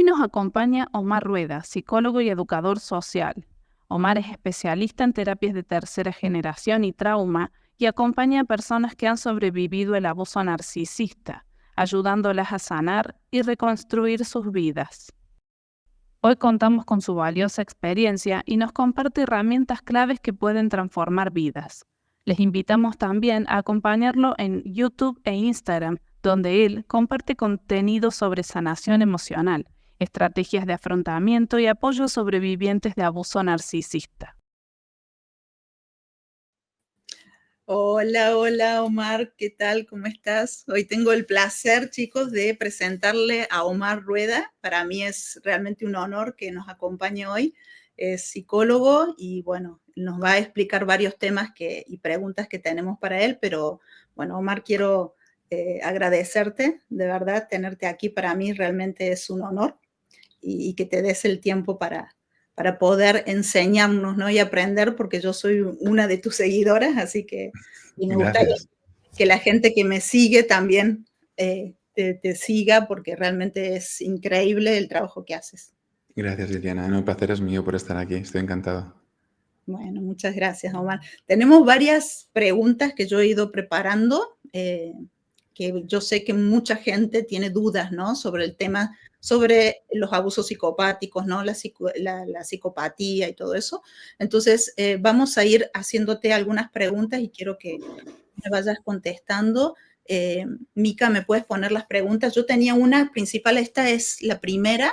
nos acompaña Omar Rueda, psicólogo y educador social. Omar es especialista en terapias de tercera generación y trauma y acompaña a personas que han sobrevivido el abuso narcisista, ayudándolas a sanar y reconstruir sus vidas. Hoy contamos con su valiosa experiencia y nos comparte herramientas claves que pueden transformar vidas. Les invitamos también a acompañarlo en YouTube e Instagram, donde él comparte contenido sobre sanación emocional, estrategias de afrontamiento y apoyo a sobrevivientes de abuso narcisista. Hola, hola Omar, ¿qué tal? ¿Cómo estás? Hoy tengo el placer, chicos, de presentarle a Omar Rueda. Para mí es realmente un honor que nos acompañe hoy. Es psicólogo y bueno, nos va a explicar varios temas y preguntas que tenemos para él, pero bueno, Omar, quiero agradecerte, de verdad, tenerte aquí para mí realmente es un honor y que te des el tiempo para poder enseñarnos, ¿no? Y aprender, porque yo soy una de tus seguidoras, así que y me gustaría Gracias. que la gente que me sigue también te siga, porque realmente es increíble el trabajo que haces. Gracias, Liliana. No, el placer es mío por estar aquí. Estoy encantado. Bueno, muchas gracias, Omar. Tenemos varias preguntas que yo he ido preparando, que yo sé que mucha gente tiene dudas, ¿no? Sobre el tema, sobre los abusos psicopáticos, ¿no? La psicopatía y todo eso. Entonces, vamos a ir haciéndote algunas preguntas y quiero que me vayas contestando. Mica, ¿me puedes poner las preguntas? Yo tenía una principal, esta es la primera.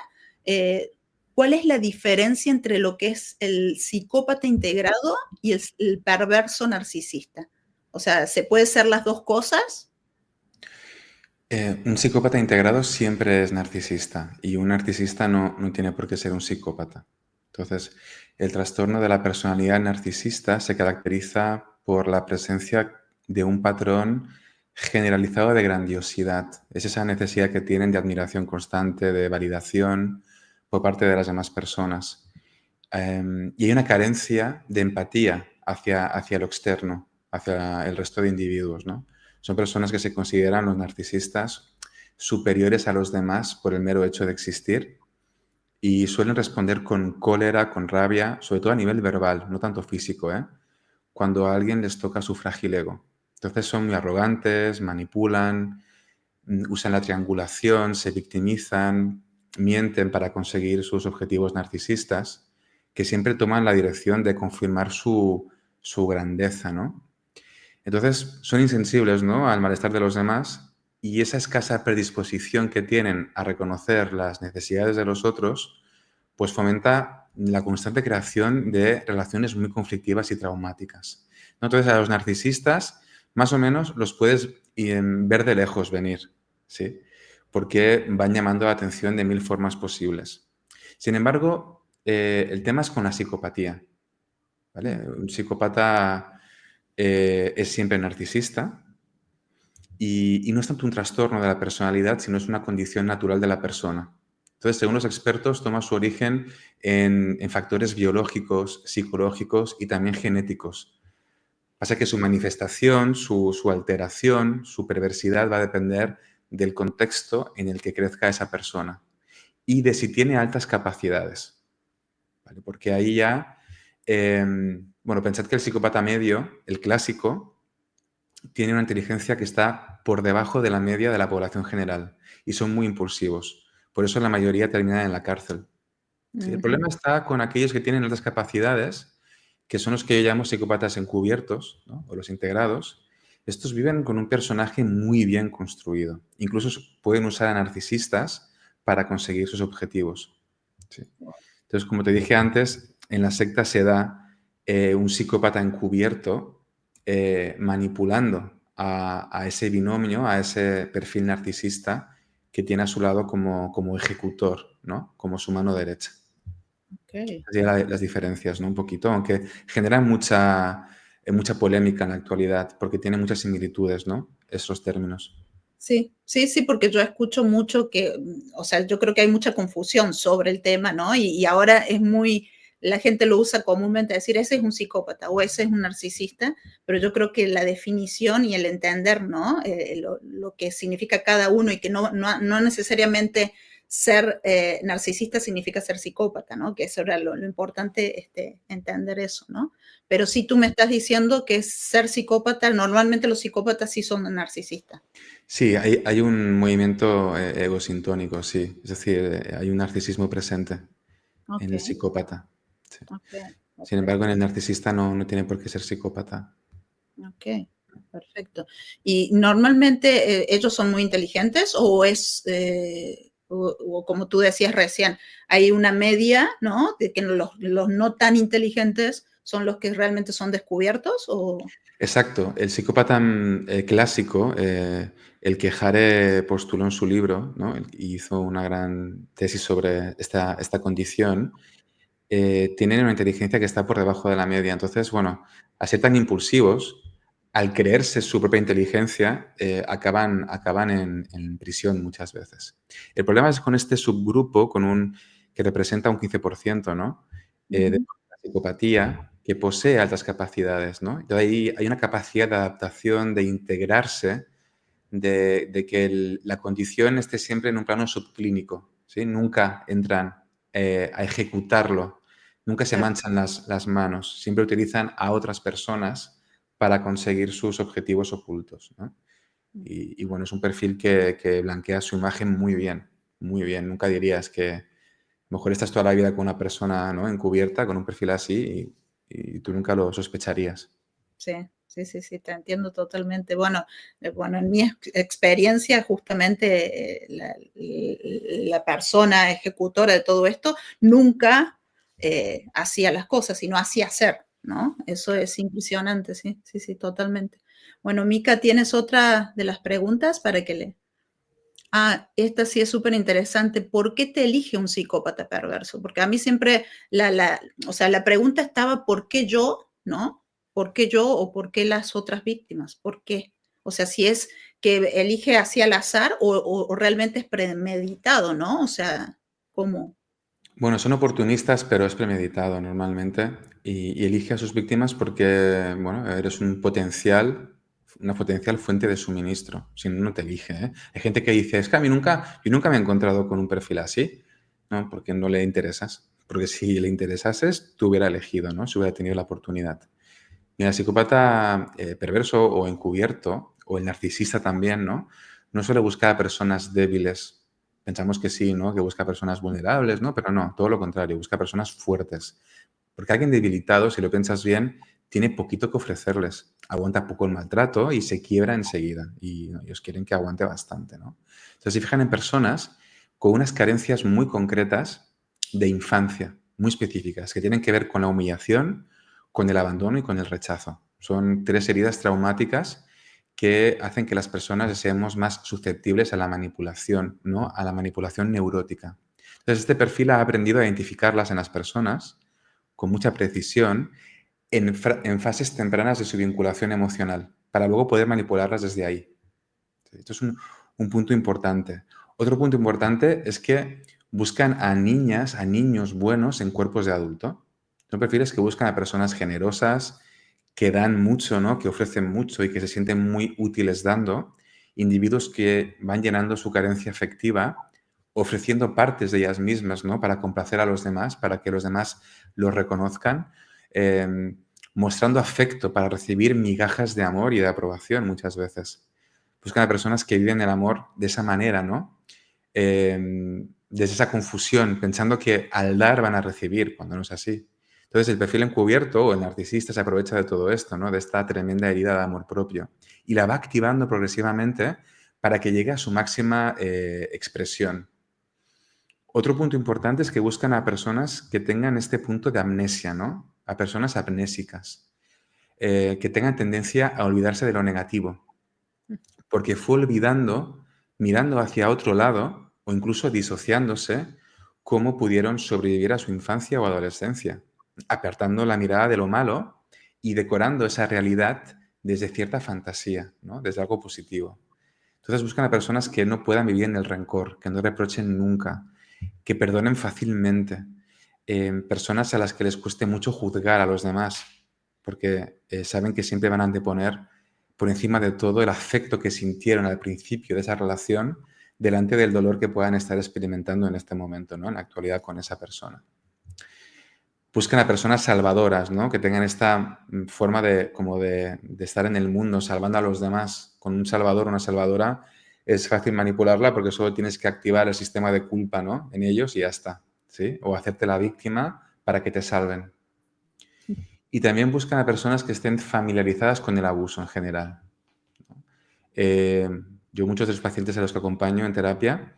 ¿Cuál es la diferencia entre lo que es el psicópata integrado y el perverso narcisista? O sea, ¿se puede ser las dos cosas? Un psicópata integrado siempre es narcisista y un narcisista no tiene por qué ser un psicópata. Entonces, el trastorno de la personalidad narcisista se caracteriza por la presencia de un patrón generalizado de grandiosidad. Es esa necesidad que tienen de admiración constante, de validación por parte de las demás personas. Y hay una carencia de empatía hacia lo externo, hacia el resto de individuos, ¿no? Son personas que se consideran los narcisistas superiores a los demás por el mero hecho de existir y suelen responder con cólera, con rabia, sobre todo a nivel verbal, no tanto físico, cuando a alguien les toca su frágil ego. Entonces son muy arrogantes, manipulan, usan la triangulación, se victimizan, mienten para conseguir sus objetivos narcisistas, que siempre toman la dirección de confirmar su grandeza, ¿no? Entonces son insensibles, ¿no?, al malestar de los demás, y esa escasa predisposición que tienen a reconocer las necesidades de los otros, pues fomenta la constante creación de relaciones muy conflictivas y traumáticas, ¿no? Entonces a los narcisistas más o menos los puedes ver de lejos venir, ¿sí? Porque van llamando la atención de mil formas posibles. Sin embargo, el tema es con la psicopatía, ¿vale? Un psicópata es siempre narcisista y no es tanto un trastorno de la personalidad, sino es una condición natural de la persona. Entonces, según los expertos, toma su origen en factores biológicos, psicológicos y también genéticos. Pasa que su manifestación, su alteración, su perversidad va a depender del contexto en el que crezca esa persona y de si tiene altas capacidades, ¿vale? Porque ahí ya, bueno, pensad que el psicópata medio, el clásico, tiene una inteligencia que está por debajo de la media de la población general y son muy impulsivos. Por eso la mayoría termina en la cárcel. ¿Sí? El problema está con aquellos que tienen altas capacidades, que son los que yo llamo psicópatas encubiertos, ¿no?, o los integrados. Estos viven con un personaje muy bien construido. Incluso pueden usar a narcisistas para conseguir sus objetivos. ¿Sí? Entonces, como te dije antes, en la secta se da un psicópata encubierto manipulando a ese binomio, a ese perfil narcisista que tiene a su lado como ejecutor, ¿no?, como su mano derecha. Okay. Así las diferencias, ¿no?, un poquito, aunque generan mucha polémica en la actualidad porque tienen muchas similitudes, ¿no?, esos términos. Sí, sí, sí, porque yo escucho mucho que, o sea, yo creo que hay mucha confusión sobre el tema, ¿no? Y ahora es muy, la gente lo usa comúnmente, decir, ese es un psicópata o ese es un narcisista, pero yo creo que la definición y el entender, ¿no? Lo que significa cada uno y que no necesariamente ser narcisista significa ser psicópata, ¿no? Que eso era lo importante, entender eso, ¿no? Pero sí tú me estás diciendo que ser psicópata, normalmente los psicópatas sí son narcisistas. Sí, hay un movimiento egosintónico, sí. Es decir, hay un narcisismo presente en el Ok, psicópata. Sí. ok, Sin perfecto. embargo, en el narcisista no tiene por qué ser psicópata. Ok, perfecto. ¿Y normalmente ellos son muy inteligentes o o como tú decías recién, hay una media, ¿no? De que los no tan inteligentes son los que realmente son descubiertos o... Exacto. El psicópata clásico, el que Hare postuló en su libro, ¿no? Y hizo una gran tesis sobre esta condición, tienen una inteligencia que está por debajo de la media. Entonces, bueno, al ser tan impulsivos, al creerse su propia inteligencia, acaban en prisión muchas veces. El problema es con este subgrupo, que representa un 15%, ¿no? De Ujú, la psicopatía, que posee altas capacidades, ¿no? Entonces, ahí hay una capacidad de adaptación, de integrarse, de que la condición esté siempre en un plano subclínico, ¿sí? Nunca entran a ejecutarlo, nunca se claro. manchan las manos, siempre utilizan a otras personas para conseguir sus objetivos ocultos, ¿no? Y bueno, es un perfil que blanquea su imagen muy bien, muy bien. Nunca dirías que a lo mejor estás toda la vida con una persona, ¿no? Encubierta, con un perfil así, y tú nunca lo sospecharías. Sí, sí, te entiendo totalmente. Bueno, en mi experiencia, justamente la persona ejecutora de todo esto nunca hacía las cosas, sino hacía hacer, ¿no? Eso es impresionante, sí, totalmente. Bueno, Mica, ¿tienes otra de las preguntas para que le... Ah, esta sí es súper interesante. ¿Por qué te elige un psicópata perverso? Porque a mí siempre, o sea, la pregunta estaba, ¿por qué yo, no? ¿Por qué yo o por qué las otras víctimas? ¿Por qué? O sea, si es que elige así al azar o realmente es premeditado, ¿no? O sea, ¿cómo? Bueno, son oportunistas, pero es premeditado normalmente y elige a sus víctimas porque, bueno, eres una potencial fuente de suministro. Si no, no te elige, ¿eh? Hay gente que dice, es que yo nunca me he encontrado con un perfil así, ¿no? Porque no le interesas. Porque si le interesases, tú hubiera elegido, ¿no? Si hubiera tenido la oportunidad. Mira, el psicópata perverso o encubierto, o el narcisista también, ¿no? No suele buscar a personas débiles. Pensamos que sí, ¿no? Que busca personas vulnerables, ¿no? Pero no, todo lo contrario, busca personas fuertes. Porque alguien debilitado, si lo piensas bien, tiene poquito que ofrecerles. Aguanta poco el maltrato y se quiebra enseguida. Y ¿no? Ellos quieren que aguante bastante, ¿no? Entonces se fijan en personas con unas carencias muy concretas de infancia, muy específicas, que tienen que ver con la humillación, con el abandono y con el rechazo. Son tres heridas traumáticas que hacen que las personas seamos más susceptibles a la manipulación, ¿no? A la manipulación neurótica. Entonces, este perfil ha aprendido a identificarlas en las personas con mucha precisión en fases tempranas de su vinculación emocional, para luego poder manipularlas desde ahí. Esto es un punto importante. Otro punto importante es que buscan a niñas, a niños buenos en cuerpos de adulto. Son perfiles que buscan a personas generosas, que dan mucho, ¿no? Que ofrecen mucho y que se sienten muy útiles dando. Individuos que van llenando su carencia afectiva, ofreciendo partes de ellas mismas, ¿no? Para complacer a los demás, para que los demás los reconozcan. Mostrando afecto para recibir migajas de amor y de aprobación muchas veces. Buscan a personas que viven el amor de esa manera, ¿no? Desde esa confusión, pensando que al dar van a recibir, cuando no es así. Entonces, el perfil encubierto o el narcisista se aprovecha de todo esto, ¿no? De esta tremenda herida de amor propio y la va activando progresivamente para que llegue a su máxima expresión. Otro punto importante es que buscan a personas que tengan este punto de amnesia, ¿no? A personas amnésicas, que tengan tendencia a olvidarse de lo negativo, porque fue olvidando, mirando hacia otro lado o incluso disociándose, cómo pudieron sobrevivir a su infancia o adolescencia, apartando la mirada de lo malo y decorando esa realidad desde cierta fantasía, ¿no? Desde algo positivo. Entonces buscan a personas que no puedan vivir en el rencor, que no reprochen nunca, que perdonen fácilmente, personas a las que les cueste mucho juzgar a los demás, porque saben que siempre van a anteponer por encima de todo el afecto que sintieron al principio de esa relación, delante del dolor que puedan estar experimentando en este momento, ¿no? En la actualidad con esa persona. Buscan a personas salvadoras, ¿no? Que tengan esta forma de estar en el mundo, salvando a los demás. Con un salvador o una salvadora es fácil manipularla porque solo tienes que activar el sistema de culpa, ¿no? En ellos y ya está, ¿sí? O hacerte la víctima para que te salven. Y también buscan a personas que estén familiarizadas con el abuso en general. Eh, yo muchos de los pacientes a los que acompaño en terapia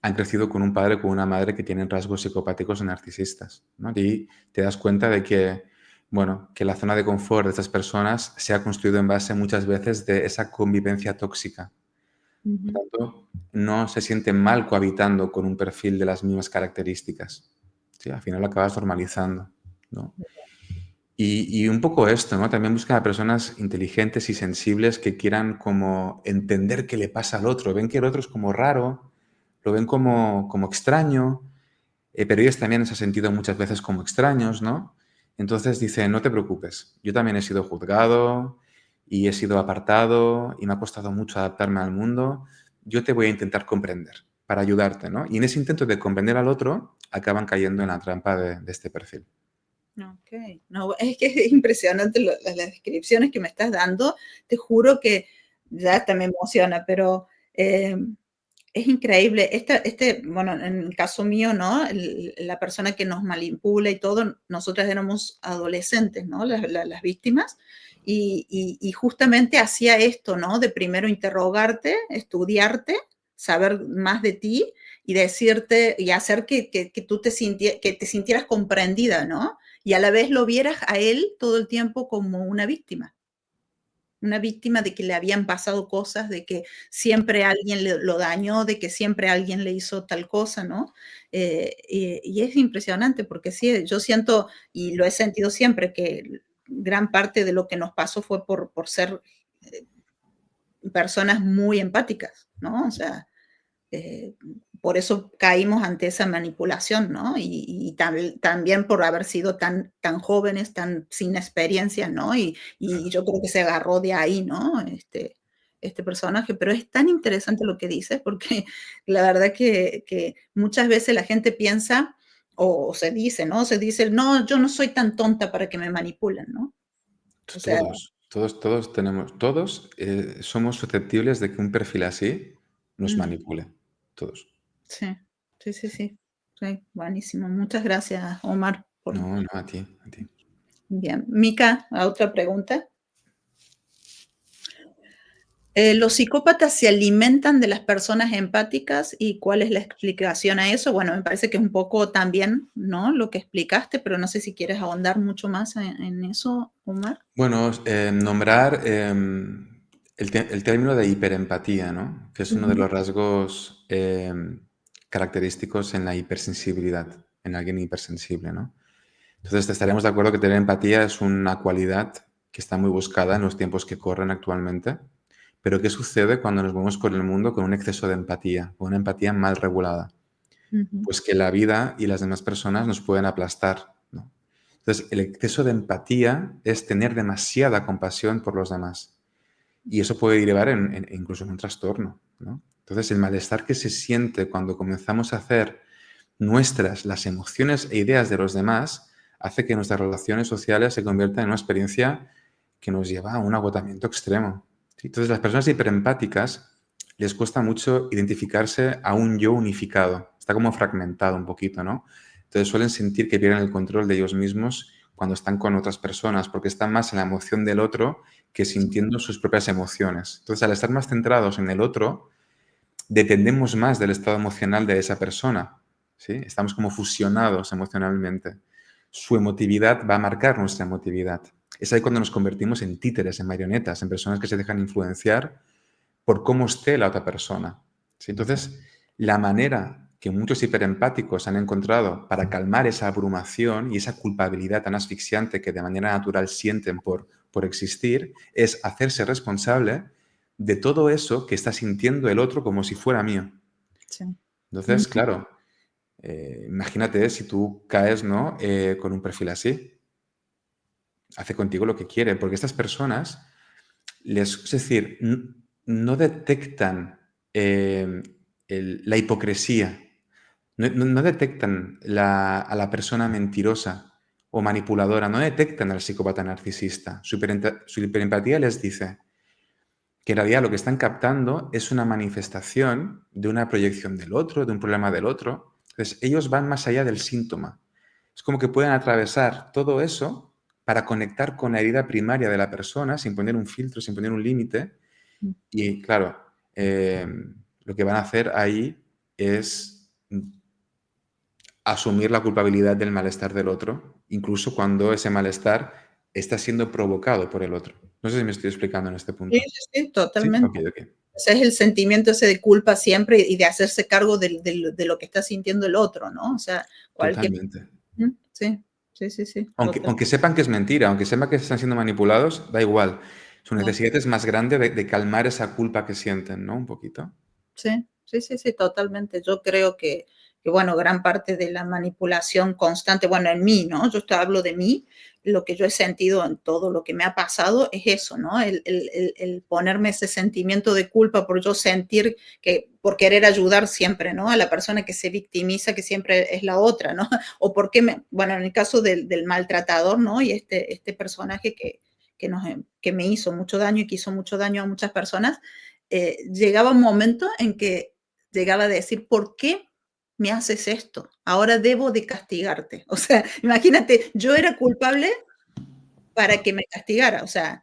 han crecido con un padre o con una madre que tienen rasgos psicopáticos o narcisistas, ¿no? Y te das cuenta de que, bueno, que la zona de confort de estas personas se ha construido en base muchas veces de esa convivencia tóxica. Por tanto, no se sienten mal cohabitando con un perfil de las mismas características. ¿Sí? Al final lo acabas normalizando, ¿no? Y un poco esto, ¿no? También buscan a personas inteligentes y sensibles que quieran como entender qué le pasa al otro. Ven que el otro es como raro, lo ven como extraño, pero ellos también se han sentido muchas veces como extraños, ¿no? Entonces dicen, no te preocupes, yo también he sido juzgado y he sido apartado y me ha costado mucho adaptarme al mundo. Yo te voy a intentar comprender para ayudarte, ¿no? Y en ese intento de comprender al otro, acaban cayendo en la trampa de este perfil. Ok, no, es que es impresionante las descripciones que me estás dando. Te juro que ya hasta me emociona, pero es increíble. Bueno, en el caso mío, ¿no? La persona que nos manipula y todo, nosotras éramos adolescentes, ¿no? Las víctimas. Y justamente hacía esto, ¿no? De primero interrogarte, estudiarte, saber más de ti y decirte y hacer que tú que te sintieras comprendida, ¿no? Y a la vez lo vieras a él todo el tiempo como una víctima de que le habían pasado cosas, de que siempre alguien lo dañó, de que siempre alguien le hizo tal cosa, ¿no? Y es impresionante porque sí, yo siento, y lo he sentido siempre, que gran parte de lo que nos pasó fue por ser eh, personas muy empáticas, ¿no? O sea, eh, por eso caímos ante esa manipulación, ¿no? Y también por haber sido tan jóvenes, tan sin experiencia, ¿no? Y yo creo que se agarró de ahí, ¿no? Este personaje, pero es tan interesante lo que dices, porque la verdad que muchas veces la gente piensa o se dice, ¿no? Se dice, no, yo no soy tan tonta para que me manipulen, ¿no? O sea, Todos tenemos, todos somos susceptibles de que un perfil así nos mm, manipule. Todos. sí, sí, sí, Sí. sí, sí, buenísimo. Muchas gracias, Omar, por... No, no, a ti, a ti. Bien. Mica, ¿a otra pregunta? ¿Los psicópatas se alimentan de las personas empáticas y cuál es la explicación a eso? Bueno, me parece que es un poco también, ¿no? Lo que explicaste, pero no sé si quieres ahondar mucho más en eso, Omar. Bueno, nombrar el término de hiperempatía, ¿no? Que es uno de Ujú, los rasgos característicos en la hipersensibilidad, en alguien hipersensible, ¿no? Entonces, estaremos de acuerdo que tener empatía es una cualidad que está muy buscada en los tiempos que corren actualmente. Pero ¿qué sucede cuando nos movemos por el mundo con un exceso de empatía, con una empatía mal regulada? ujú, Pues que la vida y las demás personas nos pueden aplastar, ¿no? Entonces, el exceso de empatía es tener demasiada compasión por los demás. Y eso puede derivar incluso en un trastorno, ¿no? Entonces, el malestar que se siente cuando comenzamos a hacer nuestras las emociones e ideas de los demás hace que nuestras relaciones sociales se conviertan en una experiencia que nos lleva a un agotamiento extremo. ¿Sí? Entonces, las personas hiperempáticas les cuesta mucho identificarse a un yo unificado. Está como fragmentado un poquito, ¿no? Entonces suelen sentir que pierden el control de ellos mismos cuando están con otras personas, porque están más en la emoción del otro que sintiendo sus propias emociones. Entonces, al estar más centrados en el otro, dependemos más del estado emocional de esa persona. ¿Sí? Estamos como fusionados emocionalmente. Su emotividad va a marcar nuestra emotividad. Es ahí cuando nos convertimos en títeres, en marionetas, en personas que se dejan influenciar por cómo esté la otra persona. ¿Sí? Entonces, la manera que muchos hiperempáticos han encontrado para calmar esa abrumación y esa culpabilidad tan asfixiante que de manera natural sienten por existir es hacerse responsable de todo eso que está sintiendo el otro como si fuera mío. sí. Entonces, Ujú, claro, imagínate si tú caes, ¿no? Con un perfil así, hace contigo lo que quiere, porque estas personas, es decir, no detectan la hipocresía. No detectan a la persona mentirosa o manipuladora, no detectan al psicópata narcisista. Su hiperempatía les dice que en realidad lo que están captando es una manifestación de una proyección del otro, de un problema del otro. Entonces, ellos van más allá del síntoma. Es como que pueden atravesar todo eso para conectar con la herida primaria de la persona sin poner un filtro, sin poner un límite. Y claro, lo que van a hacer ahí es asumir la culpabilidad del malestar del otro, incluso cuando ese malestar está siendo provocado por el otro. No sé si me estoy explicando en este Sí, punto. sí, sí, Sí, totalmente. ok, ok. O sea, es el sentimiento ese de culpa siempre y de hacerse cargo de lo que está sintiendo el otro, ¿no? O sea, cualquier... Totalmente. Sí, sí, sí, sí, Aunque sepan que es mentira, aunque sepan que están siendo manipulados, da igual. Su necesidad es más grande de calmar esa culpa que sienten, ¿no? Un poquito. Sí, sí, sí, sí, totalmente. Yo creo que, bueno, gran parte de la manipulación constante, bueno, en mí, ¿no? Yo te hablo de mí, lo que yo he sentido en todo lo que me ha pasado es eso, ¿no? El ponerme ese sentimiento de culpa por yo sentir que, por querer ayudar siempre, ¿no? A la persona que se victimiza, que siempre es la otra, ¿no? O porque, bueno, en el caso del maltratador, ¿no? Y este personaje que me hizo mucho daño y que hizo mucho daño a muchas personas, llegaba un momento en que llegaba a decir, ¿por qué me haces esto? Ahora debo de castigarte. O sea, imagínate, yo era culpable para que me castigara. O sea,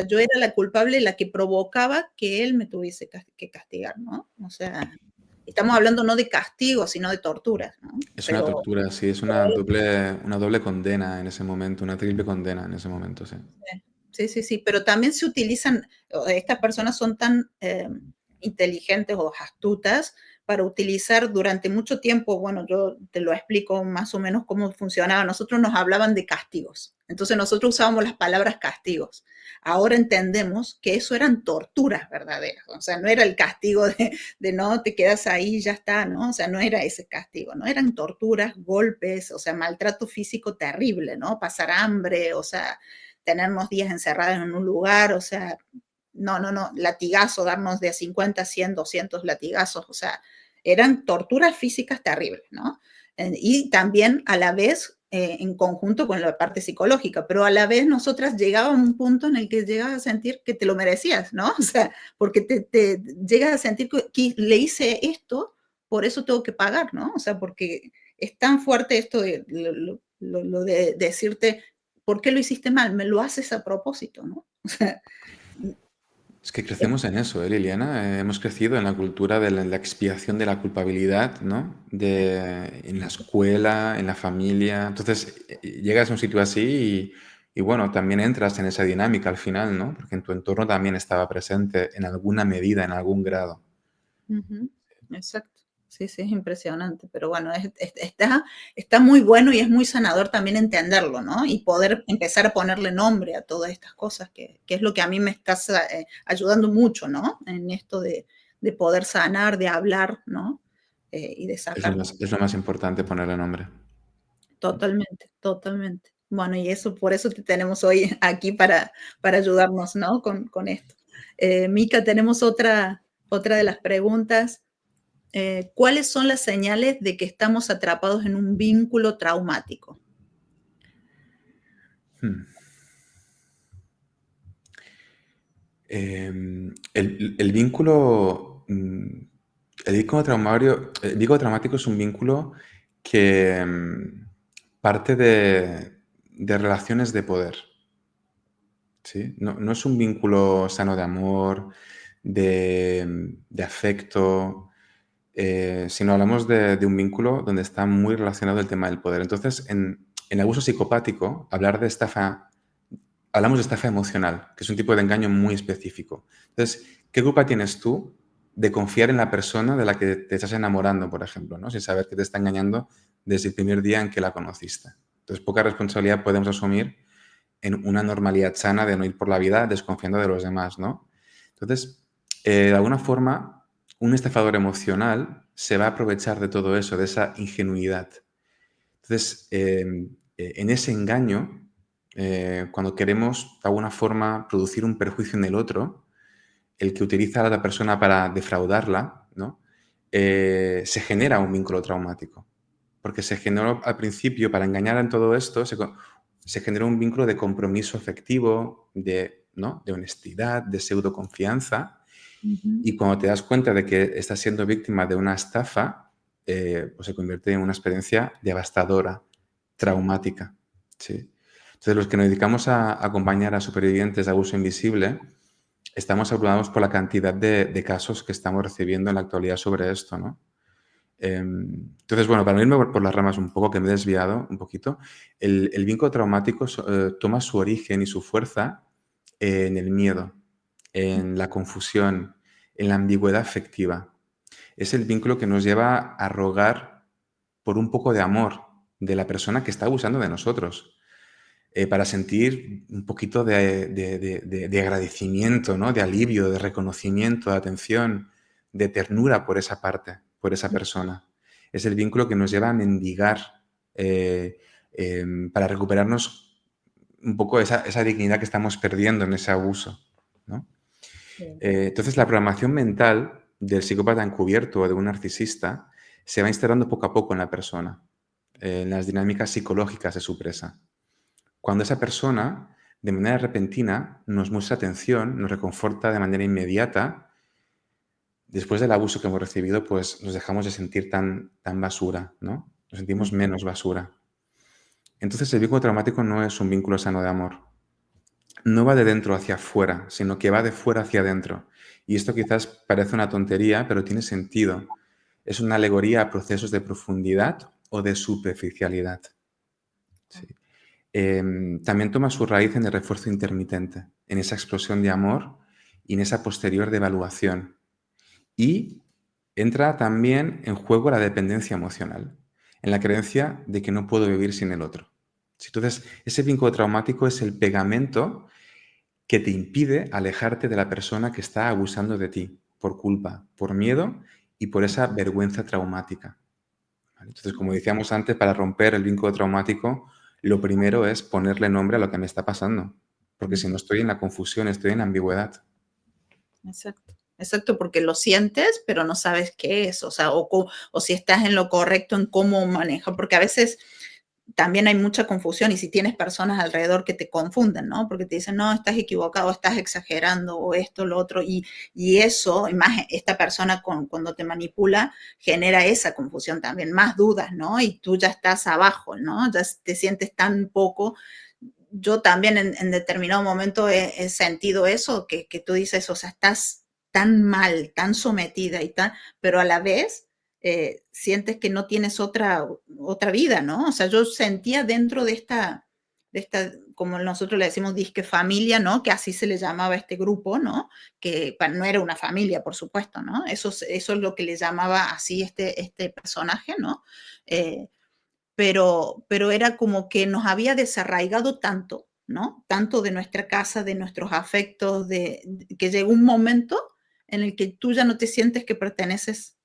yo era la culpable, la que provocaba que él me tuviese que castigar, ¿no? O sea, estamos hablando no de castigo, sino de torturas, ¿no? Es una Pero tortura, sí, es una doble condena en ese momento, una triple condena en ese momento, sí. sí, sí, sí, pero también se utilizan, estas personas son tan inteligentes o astutas para utilizar durante mucho tiempo, bueno, yo te lo explico más o menos cómo funcionaba, nosotros nos hablaban de castigos, entonces nosotros usábamos las palabras castigos. Ahora entendemos que eso eran torturas verdaderas, o sea, no era el castigo de no, te quedas ahí y ya está, ¿no? O sea, no era ese castigo, ¿no? Eran torturas, golpes, o sea, maltrato físico terrible, ¿no? Pasar hambre, o sea, tenernos días encerrados en un lugar, o sea, no, no, no, latigazo, darnos de 50, 100, 200 latigazos, o sea, eran torturas físicas terribles, ¿no? Y también a la vez en conjunto con la parte psicológica, pero a la vez nosotras llegábamos a un punto en el que llegas a sentir que te lo merecías, ¿no? O sea, porque te llegas a sentir que le hice esto, por eso tengo que pagar, ¿no? O sea, porque es tan fuerte esto de lo de decirte, ¿por qué lo hiciste mal? Me lo haces a propósito, ¿no? O sea, Es que crecemos en eso, ¿eh, Liliana? Hemos crecido en la cultura de la expiación de la culpabilidad, ¿no? En la escuela, en la familia. Entonces, llegas a un sitio así y, bueno, también entras en esa dinámica al final, ¿no? Porque en tu entorno también estaba presente en alguna medida, en algún grado. exacto. Sí, sí, es impresionante, pero bueno, está muy bueno y es muy sanador también entenderlo, ¿no? Y poder empezar a ponerle nombre a todas estas cosas, que es lo que a mí me está ayudando mucho, ¿no? En esto de poder sanar, de hablar, ¿no? Y de sacar. Es lo más importante, ponerle nombre. Totalmente, totalmente. Bueno, y eso, por eso te tenemos hoy aquí para ayudarnos, ¿no? Con esto. Mica, tenemos otra de las preguntas. ¿Cuáles son las señales de que estamos atrapados en un vínculo traumático? Hmm. El vínculo, el vínculo traumático es un vínculo que parte de relaciones de poder, ¿sí? No es un vínculo sano de amor, de afecto, sino hablamos de un vínculo donde está muy relacionado el tema del poder. Entonces, en el abuso psicopático, hablamos de estafa emocional, que es un tipo de engaño muy específico. Entonces, ¿qué culpa tienes tú de confiar en la persona de la que te estás enamorando, por ejemplo, ¿no? Sin saber que te está engañando desde el primer día en que la conociste? Entonces, poca responsabilidad podemos asumir en una normalidad sana de no ir por la vida desconfiando de los demás, ¿no? Entonces, de alguna forma, un estafador emocional se va a aprovechar de todo eso, de esa ingenuidad. Entonces, en ese engaño, cuando queremos de alguna forma producir un perjuicio en el otro, el que utiliza a la otra persona para defraudarla, ¿no? se genera un vínculo traumático. Porque se generó al principio, para engañar en todo esto, se generó un vínculo de compromiso afectivo, ¿no? de honestidad, de pseudoconfianza. Y cuando te das cuenta de que estás siendo víctima de una estafa, pues se convierte en una experiencia devastadora, traumática. ¿Sí? Entonces, los que nos dedicamos a acompañar a supervivientes de abuso invisible, estamos abrumados por la cantidad de casos que estamos recibiendo en la actualidad sobre esto, ¿no? Entonces, bueno, para no irme por las ramas un poco, que me he desviado un poquito, el vínculo traumático toma su origen y su fuerza en el miedo, en la confusión, en la ambigüedad afectiva. Es el vínculo que nos lleva a rogar por un poco de amor de la persona que está abusando de nosotros, para sentir un poquito de agradecimiento, ¿no? De alivio, de reconocimiento, de atención, de ternura por esa parte, por esa persona. Es el vínculo que nos lleva a mendigar para recuperarnos un poco esa dignidad que estamos perdiendo en ese abuso, ¿no? Entonces, la programación mental del psicópata encubierto o de un narcisista se va instalando poco a poco en la persona, en las dinámicas psicológicas de su presa. Cuando esa persona, de manera repentina, nos muestra atención, nos reconforta de manera inmediata, después del abuso que hemos recibido, pues nos dejamos de sentir tan basura, ¿no? Nos sentimos menos basura. Entonces, el vínculo traumático no es un vínculo sano de amor. No va de dentro hacia afuera, sino que va de fuera hacia adentro. Y esto quizás parece una tontería, pero tiene sentido. Es una alegoría a procesos de profundidad o de superficialidad. Sí. También toma su raíz en el refuerzo intermitente, en esa explosión de amor y en esa posterior devaluación. Y entra también en juego la dependencia emocional, en la creencia de que no puedo vivir sin el otro. Entonces, ese vínculo traumático es el pegamento que te impide alejarte de la persona que está abusando de ti por culpa, por miedo y por esa vergüenza traumática. ¿Vale? Entonces, como decíamos antes, para romper el vínculo traumático, lo primero es ponerle nombre a lo que me está pasando, porque si no estoy en la confusión, estoy en la ambigüedad. Exacto. Exacto, porque lo sientes, pero no sabes qué es, o sea, o si estás en lo correcto en cómo manejar, porque a veces también hay mucha confusión y si tienes personas alrededor que te confunden, ¿no? Porque te dicen, no, estás equivocado, estás exagerando, o esto, lo otro, y eso, y más esta persona cuando te manipula, genera esa confusión también, más dudas, ¿no? Y tú ya estás abajo, ¿no? Ya te sientes tan poco. Yo también en determinado momento he sentido eso, que tú dices, o sea, estás tan mal, tan sometida y tan, pero a la vez sientes que no tienes otra vida, ¿no? O sea, yo sentía dentro de esta, como nosotros le decimos, disque familia, ¿no? Que así se le llamaba a este grupo, ¿no? Que no era una familia, por supuesto, ¿no? Eso es lo que le llamaba así este personaje, ¿no? Pero era como que nos había desarraigado tanto, ¿no? Tanto de nuestra casa, de nuestros afectos, que llegó un momento en el que tú ya no te sientes que perteneces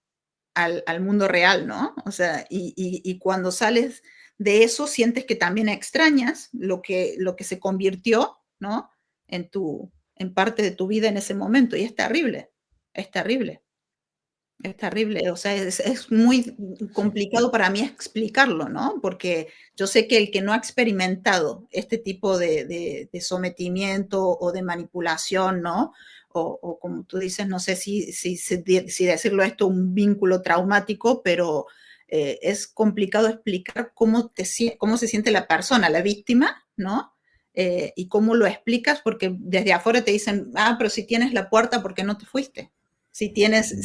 al mundo real, ¿no? O sea, y cuando sales de eso, sientes que también extrañas lo que se convirtió, ¿no? En parte de tu vida en ese momento, y es terrible, es terrible. Es terrible, o sea, es muy complicado para mí explicarlo, ¿no? Porque yo sé que el que no ha experimentado este tipo de sometimiento o de manipulación, ¿no? O como tú dices, no sé si decirlo esto un vínculo traumático, pero es complicado explicar cómo se siente la persona, la víctima, ¿no? Y cómo lo explicas, porque desde afuera te dicen, pero si tienes la puerta, ¿por qué no te fuiste? Si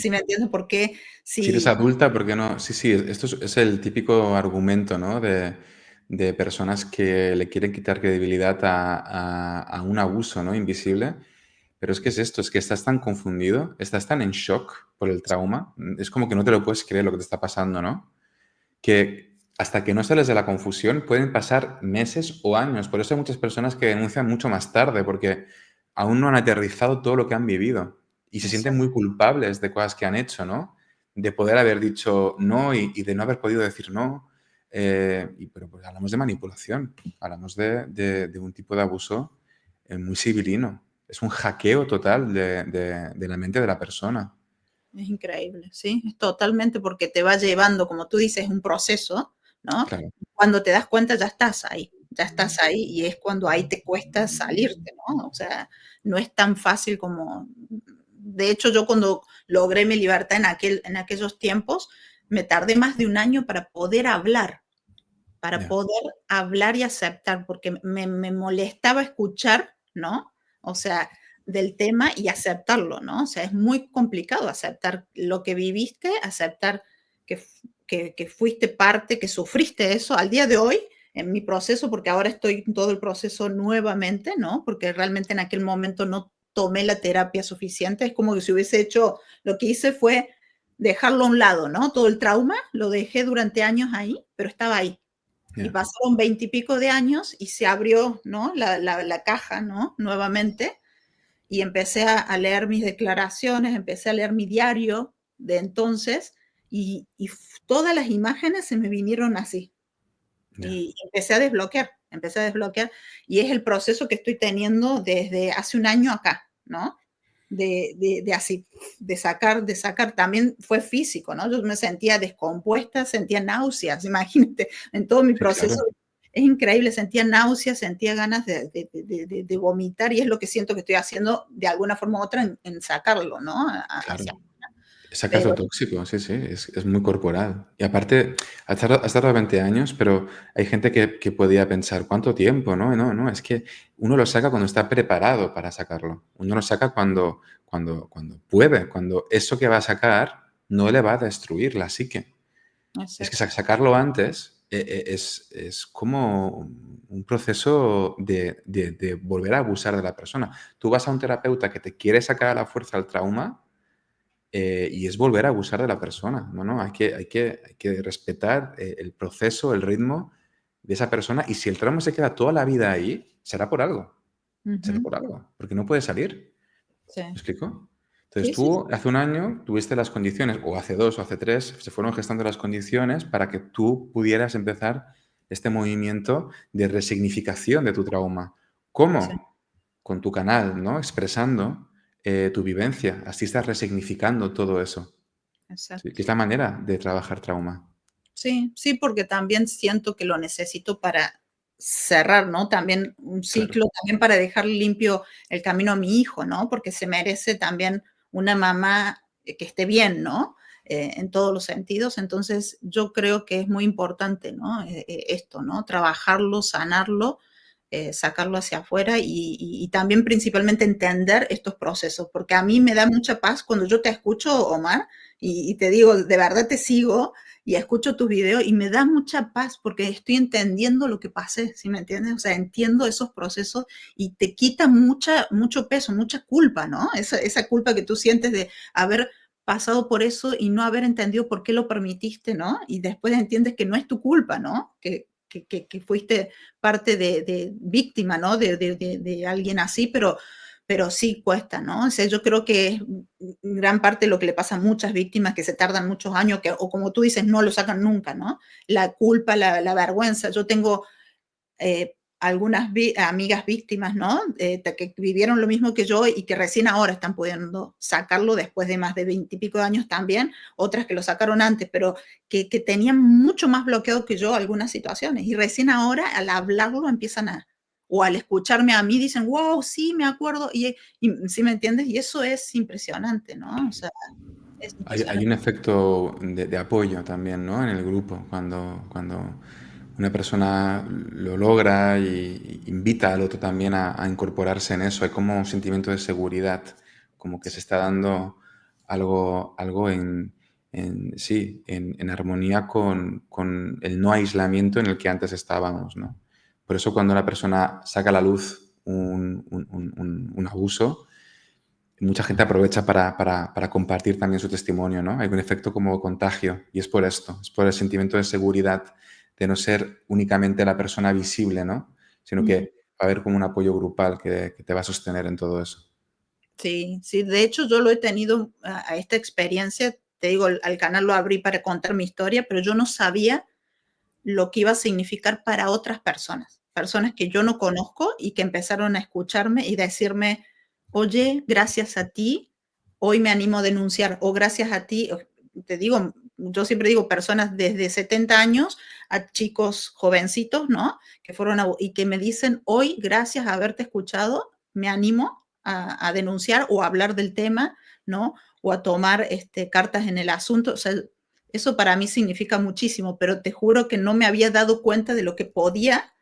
me entiendes por qué, Si eres adulta, ¿por qué no? Sí, esto es el típico argumento, ¿no? De personas que le quieren quitar credibilidad a un abuso, ¿no? Invisible. Pero es que es esto, es que estás tan confundido, estás tan en shock por el trauma, es como que no te lo puedes creer lo que te está pasando, ¿no? Que hasta que no sales de la confusión pueden pasar meses o años. Por eso hay muchas personas que denuncian mucho más tarde, porque aún no han aterrizado todo lo que han vivido y se sienten muy culpables de cosas que han hecho, ¿no? De poder haber dicho no y de no haber podido decir no. Pero pues hablamos de manipulación, hablamos de un tipo de abuso muy civilino. Es un hackeo total de la mente de la persona. Es increíble, sí, es totalmente porque te va llevando, como tú dices, un proceso, ¿no? Claro, Cuando te das cuenta ya estás ahí y es cuando ahí te cuesta salirte, ¿no? O sea, no es tan fácil como... De hecho, yo cuando logré mi libertad en aquellos tiempos, me tardé más de un año para ya, poder hablar y aceptar, porque me molestaba escuchar, ¿no? O sea, del tema y aceptarlo, ¿no? O sea, es muy complicado aceptar lo que viviste, aceptar que, que fuiste parte, que sufriste eso al día de hoy, en mi proceso, porque ahora estoy en todo el proceso nuevamente, ¿no? Porque realmente en aquel momento no tomé la terapia suficiente, es como que si hubiese hecho, lo que hice fue dejarlo a un lado, ¿no? Todo el trauma lo dejé durante años ahí, pero estaba ahí. Y ya, pasaron 20 y pico de años y se abrió, ¿no? La caja, ¿no? Nuevamente. Y empecé a leer mis declaraciones, empecé a leer mi diario de entonces y todas las imágenes se me vinieron así. ya. Y empecé a desbloquear. Y es el proceso que estoy teniendo desde hace un año acá, ¿no? De así, de sacar, también fue físico, ¿no? Yo me sentía descompuesta, sentía náuseas, imagínate, en todo mi Sí, claro. proceso es increíble, sentía náuseas, sentía ganas de vomitar y es lo que siento que estoy haciendo de alguna forma u otra en sacarlo, ¿no? Claro. Hacia, Sacas lo pero tóxico, sí, sí, es muy corporal. Y aparte, has tardado 20 años, pero hay gente que podía pensar, ¿cuánto tiempo? No, no, no, es que uno lo saca cuando está preparado para sacarlo. Uno lo saca cuando puede, cuando eso que va a sacar no le va a destruir la psique. Es que exacto, sacarlo antes es como un proceso de volver a abusar de la persona. Tú vas a un terapeuta que te quiere sacar a la fuerza el trauma y es volver a abusar de la persona. No, no, hay que respetar el proceso, el ritmo de esa persona. Y si el trauma se queda toda la vida ahí, será por algo. Será ujú, por algo. Porque no puede salir. sí, ¿Me explico? Entonces sí, sí, tú hace un año tuviste las condiciones, o hace dos o hace tres, se fueron gestando las condiciones para que tú pudieras empezar este movimiento de resignificación de tu trauma. sí, ¿Cómo? Con tu canal, ¿no? Expresando tu vivencia. Así estás resignificando todo eso. Sí, exacto. que es la manera de trabajar trauma. Sí, sí, porque también siento que lo necesito para cerrar, ¿no? También un Claro, ciclo, también para dejar limpio el camino a mi hijo, ¿no? Porque se merece también una mamá que esté bien, ¿no? En todos los sentidos. Entonces, yo creo que es muy importante, ¿no? Esto, ¿no? Trabajarlo, sanarlo, sacarlo hacia afuera y también principalmente entender estos procesos, porque a mí me da mucha paz cuando yo te escucho, Omar, y te digo, de verdad te sigo y escucho tus videos y me da mucha paz porque estoy entendiendo lo que pasé, ¿sí me entiendes? O sea, entiendo esos procesos y te quita mucho peso, mucha culpa, ¿no? Esa culpa que tú sientes de haber pasado por eso y no haber entendido por qué lo permitiste, ¿no? Y después entiendes que no es tu culpa, ¿no? Que fuiste parte de víctima, ¿no? De alguien así, pero sí cuesta, ¿no? O sea, yo creo que es gran parte de lo que le pasa a muchas víctimas que se tardan muchos años, que, o como tú dices, no lo sacan nunca, ¿no? La culpa, la vergüenza. Yo tengo algunas amigas víctimas, ¿no? Que vivieron lo mismo que yo y que recién ahora están pudiendo sacarlo después de más de 20 y pico de años también, otras que lo sacaron antes, pero que tenían mucho más bloqueado que yo algunas situaciones y recién ahora al hablarlo empiezan o al escucharme a mí dicen, wow, sí, me acuerdo, y ¿sí me entiendes? Y eso es impresionante, ¿no? O sea, es hay impresionante. un efecto de apoyo también, ¿no? En el grupo, cuando una persona lo logra y invita al otro también a incorporarse en eso. Hay como un sentimiento de seguridad, como que se está dando algo sí, en armonía con el no aislamiento en el que antes estábamos, ¿no? Por eso cuando una persona saca a la luz un abuso, mucha gente aprovecha para compartir también su testimonio, ¿no? Hay un efecto como contagio y es por esto, es por el sentimiento de seguridad, de no ser únicamente la persona visible, ¿no? Sino Ujú. que va a haber como un apoyo grupal que te va a sostener en todo eso. Sí, sí, de hecho yo lo he tenido a esta experiencia, te digo, al canal lo abrí para contar mi historia, pero yo no sabía lo que iba a significar para otras personas, personas que yo no conozco y que empezaron a escucharme y decirme, oye, gracias a ti hoy me animo a denunciar, o gracias a ti, te digo, yo siempre digo personas desde 70 años a chicos jovencitos, ¿no? Que fueron y que me dicen, hoy, gracias a haberte escuchado, me animo a denunciar o a hablar del tema, ¿no? O a tomar cartas en el asunto. O sea, eso para mí significa muchísimo, pero te juro que no me había dado cuenta de lo que podía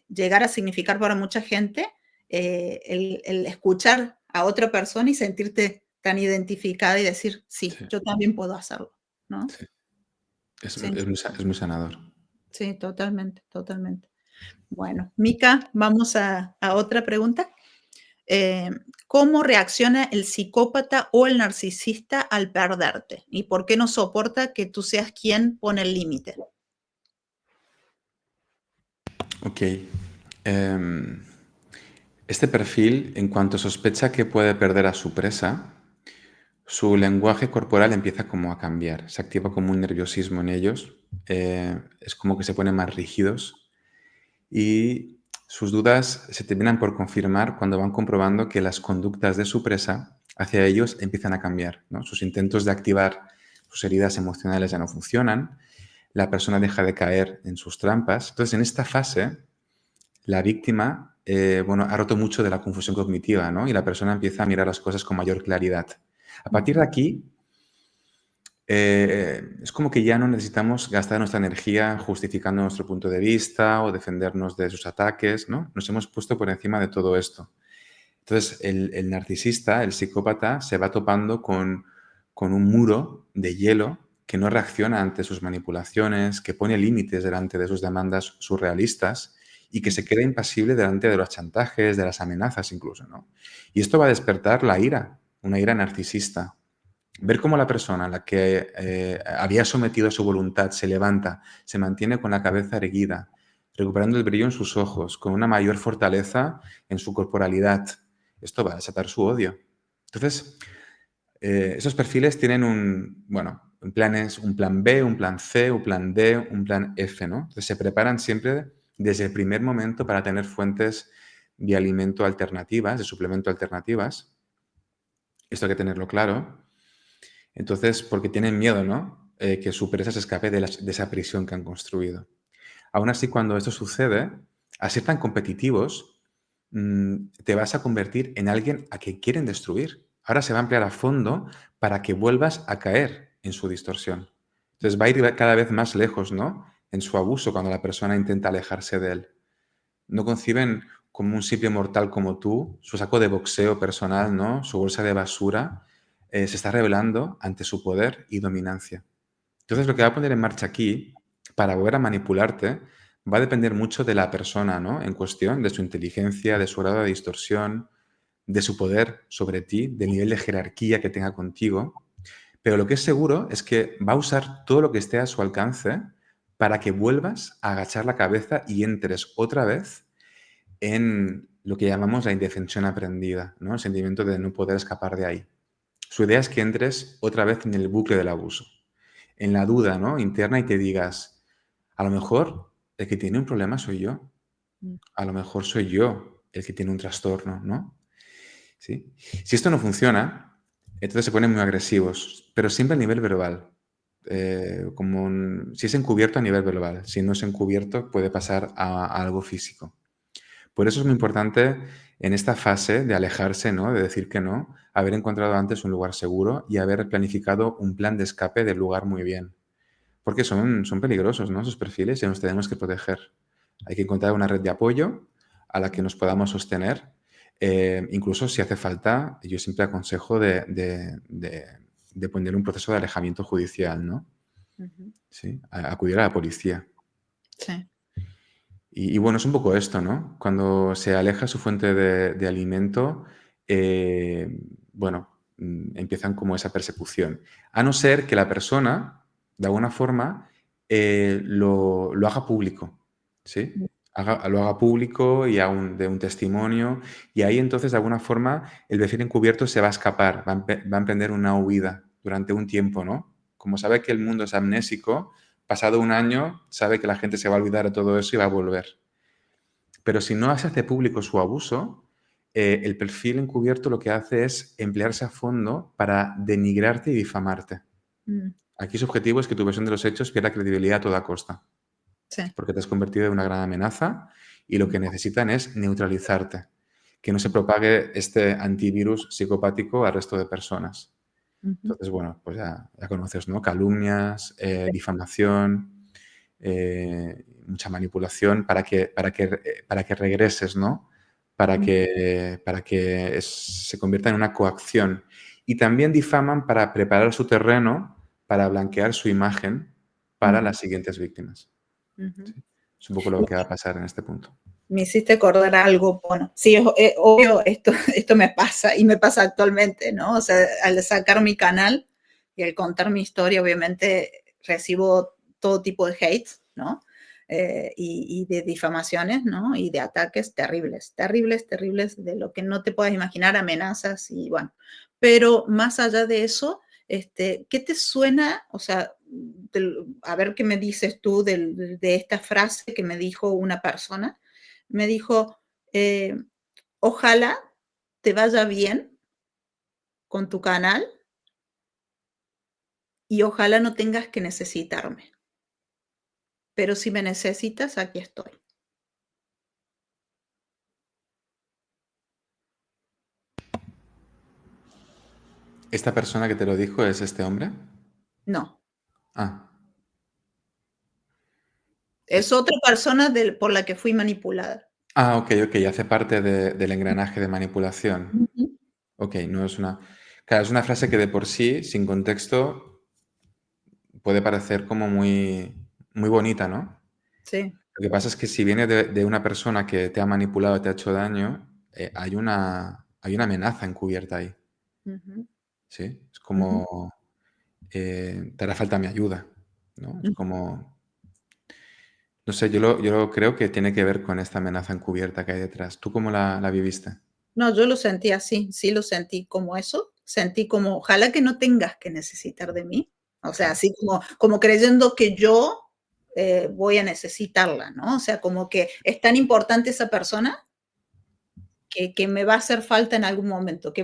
llegar a significar para mucha gente el escuchar a otra persona y sentirte tan identificada y decir, sí, yo también puedo hacerlo, ¿no? Sí. Es, Sí, es muy sanador. sí, totalmente, totalmente. Bueno, Mica, vamos a otra pregunta. ¿Cómo reacciona el psicópata o el narcisista al perderte? ¿Y por qué no soporta que tú seas quien pone el límite? Ok. Este perfil, en cuanto sospecha que puede perder a su presa, su lenguaje corporal empieza como a cambiar. Se activa como un nerviosismo en ellos. Es como que se ponen más rígidos. Y sus dudas se terminan por confirmar cuando van comprobando que las conductas de su presa hacia ellos empiezan a cambiar, ¿no? Sus intentos de activar sus heridas emocionales ya no funcionan, la persona deja de caer en sus trampas. Entonces, en esta fase, la víctima ha roto mucho de la confusión cognitiva, ¿no? Y la persona empieza a mirar las cosas con mayor claridad. A partir de aquí, es como que ya no necesitamos gastar nuestra energía justificando nuestro punto de vista o defendernos de sus ataques, ¿no? Nos hemos puesto por encima de todo esto. Entonces, el narcisista, el psicópata, se va topando con un muro de hielo que no reacciona ante sus manipulaciones, que pone límites delante de sus demandas surrealistas y que se queda impasible delante de los chantajes, de las amenazas incluso, ¿no? Y esto va a despertar la ira, una ira narcisista. Ver cómo la persona a la que había sometido a su voluntad se levanta, se mantiene con la cabeza erguida, recuperando el brillo en sus ojos, con una mayor fortaleza en su corporalidad. Esto va a desatar su odio. Entonces, esos perfiles tienen un plan B, un plan C, un plan D, un plan F, ¿no? Entonces, se preparan siempre desde el primer momento para tener fuentes de alimento alternativas, de suplemento alternativas. Esto hay que tenerlo claro. Entonces, porque tienen miedo, ¿no? Que su presa se escape de esa prisión que han construido. Aún así, cuando esto sucede, al ser tan competitivos, te vas a convertir en alguien a quien quieren destruir. Ahora se va a emplear a fondo para que vuelvas a caer en su distorsión. Entonces va a ir cada vez más lejos, ¿no? En su abuso cuando la persona intenta alejarse de él. No conciben como un simple mortal como tú, su saco de boxeo personal, ¿no? Su bolsa de basura, se está revelando ante su poder y dominancia. Entonces, lo que va a poner en marcha aquí, para volver a manipularte, va a depender mucho de la persona, ¿no? En cuestión, de su inteligencia, de su grado de distorsión, de su poder sobre ti, del nivel de jerarquía que tenga contigo. Pero lo que es seguro es que va a usar todo lo que esté a su alcance para que vuelvas a agachar la cabeza y entres otra vez en lo que llamamos la indefensión aprendida, ¿no? El sentimiento de no poder escapar de ahí. Su idea es que entres otra vez en el bucle del abuso, en la duda, ¿no? Interna, y te digas, a lo mejor el que tiene un problema soy yo, a lo mejor soy yo el que tiene un trastorno, ¿no? ¿Sí? Si esto no funciona, entonces se ponen muy agresivos, pero siempre a nivel verbal. Si es encubierto, a nivel verbal. Si no es encubierto, puede pasar a algo físico. Por eso es muy importante en esta fase de alejarse, ¿no? De decir que no, haber encontrado antes un lugar seguro y haber planificado un plan de escape del lugar muy bien. Porque son peligrosos, ¿no? Esos perfiles y nos tenemos que proteger. Hay que encontrar una red de apoyo a la que nos podamos sostener. Incluso si hace falta, yo siempre aconsejo de poner un proceso de alejamiento judicial, ¿no? ¿Sí? Acudir a la policía. Sí. Y bueno, es un poco esto, ¿no? Cuando se aleja su fuente de alimento, empiezan como esa persecución. A no ser que la persona, de alguna forma, lo haga público, ¿sí? Lo haga público y de un testimonio, y ahí entonces, de alguna forma, el perfil encubierto se va a escapar, va a emprender una huida durante un tiempo, ¿no? Como sabe que el mundo es amnésico, pasado un año, sabe que la gente se va a olvidar de todo eso y va a volver. Pero si no se hace público su abuso, el perfil encubierto lo que hace es emplearse a fondo para denigrarte y difamarte. Mm, Aquí su objetivo es que tu versión de los hechos pierda credibilidad a toda costa, sí. porque te has convertido en una gran amenaza y lo que necesitan es neutralizarte, que no se propague este antivirus psicopático al resto de personas. Ujú. Entonces, bueno, pues ya conoces, ¿no? Calumnias, difamación, mucha manipulación para que regreses, ¿no? Para que se convierta en una coacción. Y también difaman para preparar su terreno, para blanquear su imagen para las siguientes víctimas. Ujú. ¿Sí? Es un poco lo que va a pasar en este punto. Me hiciste acordar algo, bueno, sí, obvio, esto me pasa y me pasa actualmente, ¿no? O sea, al sacar mi canal y al contar mi historia, obviamente recibo todo tipo de hate, ¿no? Y de difamaciones, ¿no? Y de ataques terribles, terribles, terribles, de lo que no te puedas imaginar, amenazas y bueno. Pero más allá de eso, ¿qué te suena? O sea, a ver qué me dices tú de esta frase que me dijo una persona. Me dijo, ojalá te vaya bien con tu canal y ojalá no tengas que necesitarme. Pero si me necesitas, aquí estoy. ¿Esta persona que te lo dijo es este hombre? No, Ah, es otra persona por la que fui manipulada. ok, hace parte del engranaje de manipulación. Ujú. Ok, no es una... Claro, es una frase que de por sí, sin contexto, puede parecer como muy bonita, ¿no? Sí. Lo que pasa es que si viene de una persona que te ha manipulado, te ha hecho daño, hay una amenaza encubierta ahí, Ujú, ¿sí? Es ujú, como, te hará falta mi ayuda, ¿no? Es ujú. como, no sé, yo creo que tiene que ver con esta amenaza encubierta que hay detrás. ¿Tú cómo la viviste? No, yo lo sentí así, sí lo sentí como eso, sentí como, ojalá que no tengas que necesitar de mí, o sea, Claro. así como creyendo que yo voy a necesitarla, ¿no? O sea, como que es tan importante esa persona que me va a hacer falta en algún momento,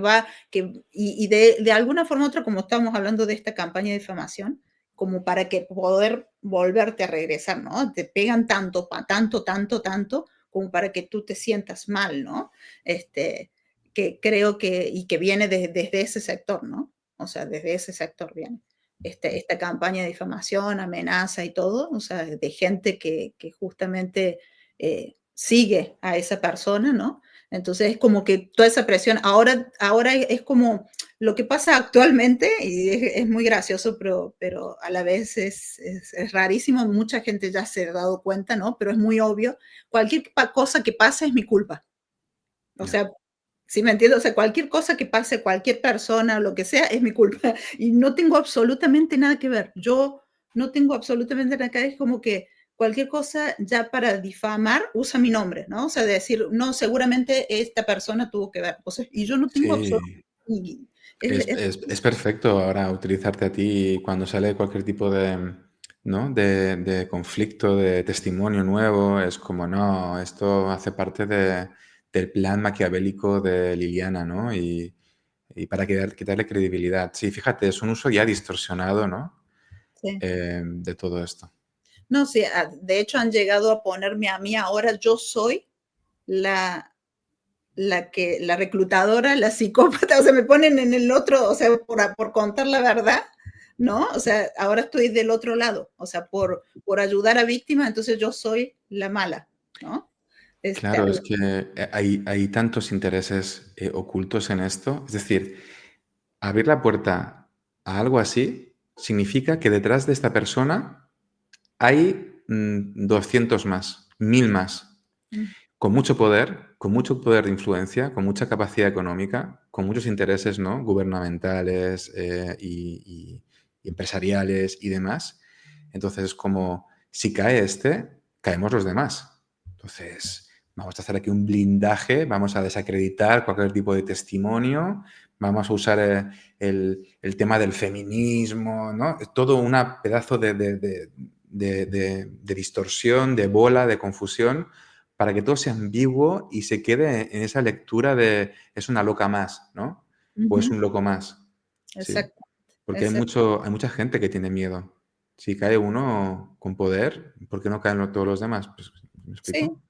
y de alguna forma u otra, como estamos hablando de esta campaña de difamación, como para que poder volverte a regresar, ¿no? Te pegan tanto, tanto, tanto, tanto, como para que tú te sientas mal, ¿no? Este, que creo y que viene desde ese sector, ¿no? O sea, desde ese sector viene. Esta campaña de difamación, amenaza y todo, o sea, de gente que justamente sigue a esa persona, ¿no? Entonces es como que toda esa presión, ahora es como lo que pasa actualmente y es muy gracioso, pero a la vez es rarísimo, mucha gente ya se ha dado cuenta, ¿no? Pero es muy obvio, cualquier cosa que pase es mi culpa. O Ya. sea, ¿sí me entiendes? O sea, cualquier cosa que pase, cualquier persona o lo que sea, es mi culpa. Y no tengo absolutamente nada que ver. Yo no tengo absolutamente nada que ver. Es como que cualquier cosa ya para difamar usa mi nombre, ¿no? O sea, decir, no, seguramente esta persona tuvo que ver. O sea, y yo no tengo absolutamente... Sí, es perfecto ahora utilizarte a ti cuando sale cualquier tipo de, ¿no? de conflicto, de testimonio nuevo. Es como, no, esto hace parte del plan maquiavélico de Liliana, ¿no? Y para quitarle credibilidad. Sí, fíjate, es un uso ya distorsionado, ¿no? sí. De todo esto. No, sí, de hecho han llegado a ponerme a mí ahora, yo soy la, la reclutadora, la psicópata, o sea, me ponen en el otro, o sea, por contar la verdad, ¿no? O sea, ahora estoy del otro lado, o sea, por ayudar a víctimas, entonces yo soy la mala, ¿no? Es Claro, es terrible. que hay tantos intereses ocultos en esto. Es decir, abrir la puerta a algo así significa que detrás de esta persona hay 200 más, 1000 más, Mm, con mucho poder de influencia, con mucha capacidad económica, con muchos intereses, ¿no? Gubernamentales y empresariales y demás. Entonces, es como si cae este, caemos los demás. Entonces, vamos a hacer aquí un blindaje, vamos a desacreditar cualquier tipo de testimonio, vamos a usar el tema del feminismo, ¿no? Es todo un pedazo de distorsión, de bola, de confusión, para que todo sea ambiguo y se quede en esa lectura de es una loca más, ¿no? O es un loco más. Sí. Exacto. Porque hay mucha gente que tiene miedo. Si cae uno con poder, ¿por qué no caen todos los demás? Pues, ¿me Sí, explico?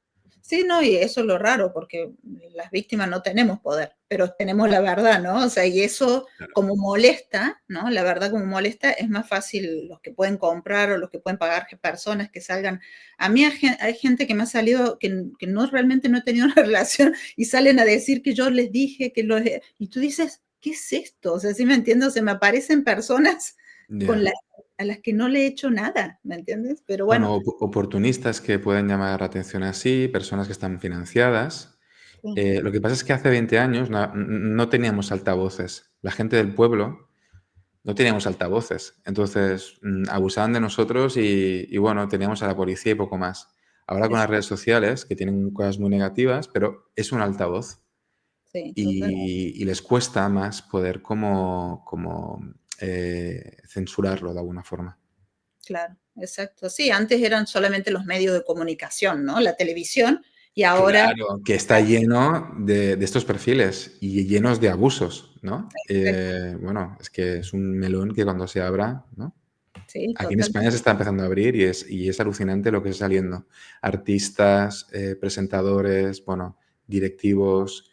sí, no, y eso es lo raro, porque las víctimas no tenemos poder, pero tenemos la verdad, ¿no? O sea, y eso Claro. como molesta, ¿no? La verdad como molesta, es más fácil los que pueden comprar o los que pueden pagar personas que salgan. A mí hay gente que me ha salido, que no realmente no he tenido una relación y salen a decir que yo les dije que y tú dices, ¿qué es esto? O sea, ¿sí me entiendes? O sea, me aparecen personas con Ya. a las que no le he hecho nada, ¿me entiendes? Pero bueno, Bueno, oportunistas que pueden llamar la atención así, personas que están financiadas. sí, Lo que pasa es que hace 20 años no teníamos altavoces. La gente del pueblo no teníamos altavoces. Entonces, abusaban de nosotros y bueno, teníamos a la policía y poco más. Ahora con las redes sociales, que tienen cosas muy negativas, pero es un altavoz sí, total. y les cuesta más poder censurarlo de alguna forma. Claro, exacto. Sí, antes eran solamente los medios de comunicación, ¿no? La televisión, y ahora Claro, que está lleno de estos perfiles y llenos de abusos, ¿no? Bueno, es que es un melón que cuando se abra, ¿no? sí, Aquí en España totalmente. se está empezando a abrir y es alucinante lo que está saliendo. Artistas, presentadores, bueno, directivos,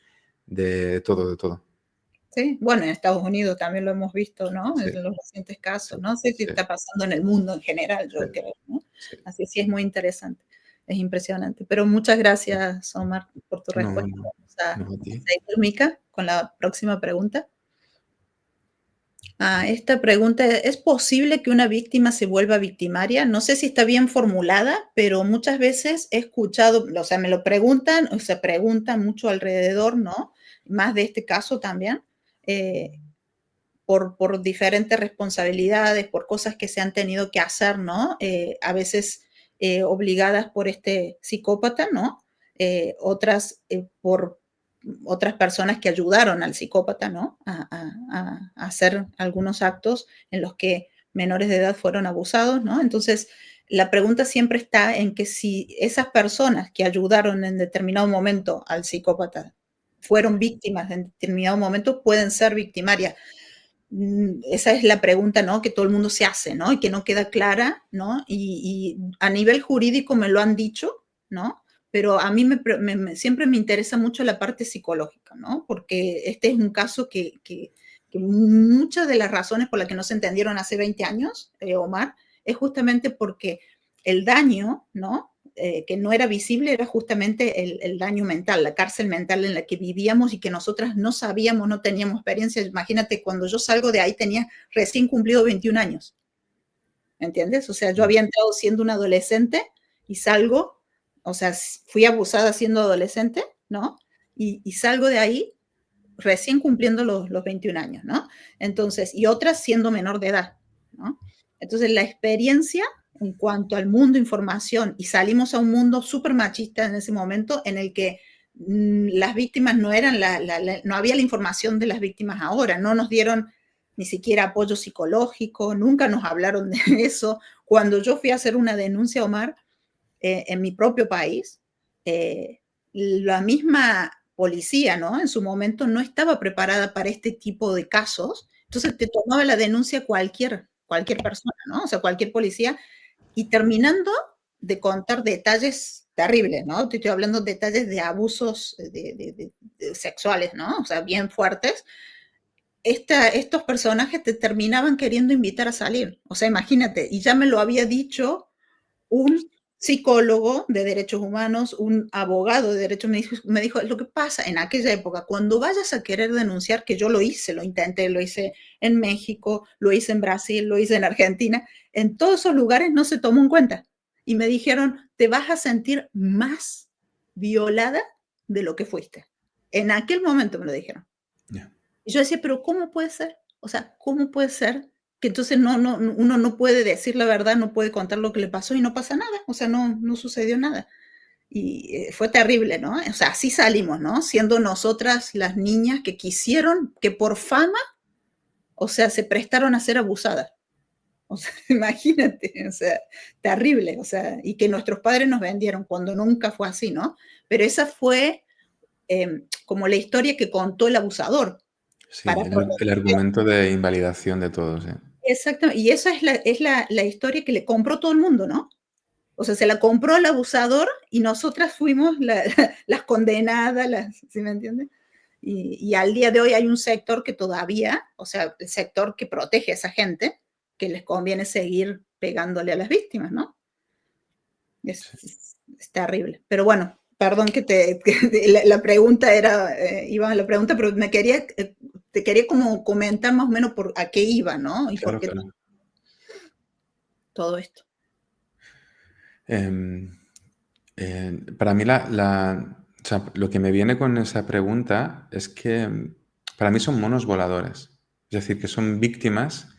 de todo, de todo. Sí, bueno, en Estados Unidos también lo hemos visto, ¿no? Sí, En los recientes sí, casos. No sé si sí, está pasando en el mundo en general, sí, yo creo, ¿no? sí. Así sí es muy interesante, es impresionante. Pero muchas gracias, Omar, por tu No, respuesta. no, Vamos a no a ti. seguir, Mica, con la próxima pregunta. Esta pregunta, ¿es posible que una víctima se vuelva victimaria? No sé si está bien formulada, pero muchas veces he escuchado, o sea, me lo preguntan, o se preguntan mucho alrededor, ¿no? Más de este caso también, eh, por diferentes responsabilidades, por cosas que se han tenido que hacer, ¿no? A veces obligadas por este psicópata, ¿no? Otras por otras personas que ayudaron al psicópata, ¿no? A hacer algunos actos en los que menores de edad fueron abusados, ¿no? Entonces, la pregunta siempre está en que si esas personas que ayudaron en determinado momento al psicópata fueron víctimas en determinado momento, pueden ser victimarias. Esa es la pregunta, ¿no? Que todo el mundo se hace, ¿no? Y que no queda clara, ¿no? Y a nivel jurídico me lo han dicho, ¿no? Pero a mí siempre me interesa mucho la parte psicológica, ¿no? Porque este es un caso que muchas de las razones por las que no se entendieron hace 20 años, Omar, es justamente porque el daño, ¿no? Que no era visible era justamente el daño mental, la cárcel mental en la que vivíamos y que nosotras no sabíamos, no teníamos experiencia. Imagínate, cuando yo salgo de ahí tenía recién cumplido 21 años, ¿entiendes? O sea, yo había entrado siendo una adolescente y salgo, o sea, fui abusada siendo adolescente, ¿no? Y salgo de ahí recién cumpliendo los 21 años, ¿no? Entonces, y otras siendo menor de edad, ¿no? Entonces, la experiencia en cuanto al mundo información, y salimos a un mundo súper machista en ese momento en el que las víctimas no eran, no había la información de las víctimas ahora, no nos dieron ni siquiera apoyo psicológico, nunca nos hablaron de eso. Cuando yo fui a hacer una denuncia, Omar, en mi propio país, la misma policía, ¿no? En su momento no estaba preparada para este tipo de casos, entonces te tomaba la denuncia cualquier persona, ¿no? O sea, cualquier policía, y terminando de contar detalles terribles, ¿no? Te estoy hablando de detalles de abusos sexuales, ¿no? O sea, bien fuertes. Estos personajes te terminaban queriendo invitar a salir. O sea, imagínate, y ya me lo había dicho un psicólogo de derechos humanos, un abogado de derechos, me dijo, lo que pasa en aquella época, cuando vayas a querer denunciar, que yo lo hice, lo intenté, lo hice en México, lo hice en Brasil, lo hice en Argentina, en todos esos lugares no se tomó en cuenta. Y me dijeron, te vas a sentir más violada de lo que fuiste. En aquel momento me lo dijeron. Ya. Y yo decía, pero ¿cómo puede ser? O sea, ¿cómo puede ser que entonces uno no puede decir la verdad, no puede contar lo que le pasó y no pasa nada? O sea, no sucedió nada. Y fue terrible, ¿no? O sea, así salimos, ¿no? Siendo nosotras las niñas que quisieron, que por fama, o sea, se prestaron a ser abusadas. O sea, imagínate, o sea, terrible, o sea, y que nuestros padres nos vendieron cuando nunca fue así, ¿no? Pero esa fue como la historia que contó el abusador Sí, para el proteger. argumento de invalidación de todos. ¿Eh? Exactamente, y esa es la historia que le compró todo el mundo, ¿no? O sea, se la compró el abusador y nosotras fuimos las condenadas, ¿sí me entiendes? Y al día de hoy hay un sector que todavía, o sea, el sector que protege a esa gente, que les conviene seguir pegándole a las víctimas, ¿no? Es terrible. Pero bueno, perdón que la pregunta era, iba a la pregunta, pero te quería como comentar más o menos a qué iba, ¿no? Y por Claro, qué claro. todo esto. Para mí o sea, lo que me viene con esa pregunta es que para mí son monos voladores. Es decir, que son víctimas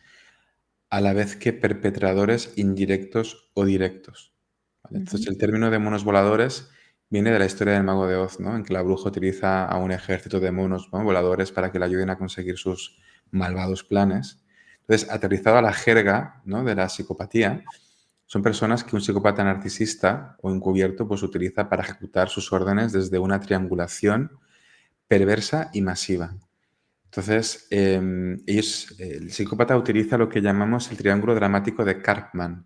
a la vez que perpetradores indirectos o directos. ¿Vale? Entonces, el término de monos voladores viene de la historia del Mago de Oz, ¿no? En que la bruja utiliza a un ejército de monos, ¿no?, voladores para que le ayuden a conseguir sus malvados planes. Entonces, aterrizado a la jerga, ¿no?, de la psicopatía, son personas que un psicópata narcisista o encubierto pues utiliza para ejecutar sus órdenes desde una triangulación perversa y masiva. Entonces, el psicópata utiliza lo que llamamos el triángulo dramático de Karpman,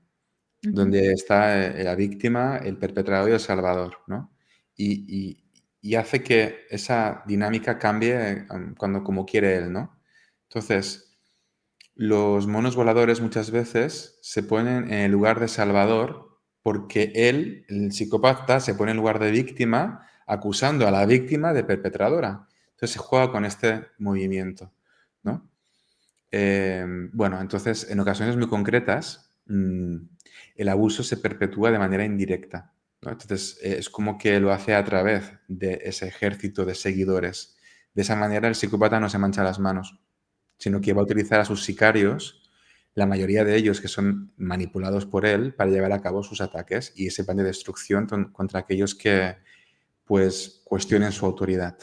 donde está la víctima, el perpetrador y el salvador, ¿no? Y hace que esa dinámica cambie cuando como quiere él, ¿no? Entonces, los monos voladores muchas veces se ponen en el lugar de salvador porque él, el psicópata, se pone en lugar de víctima acusando a la víctima de perpetradora. Entonces se juega con este movimiento, ¿no? Bueno, entonces en ocasiones muy concretas el abuso se perpetúa de manera indirecta, ¿no? Entonces es como que lo hace a través de ese ejército de seguidores. De esa manera el psicópata no se mancha las manos, sino que va a utilizar a sus sicarios, la mayoría de ellos que son manipulados por él, para llevar a cabo sus ataques y ese plan de destrucción contra aquellos que pues cuestionen su autoridad.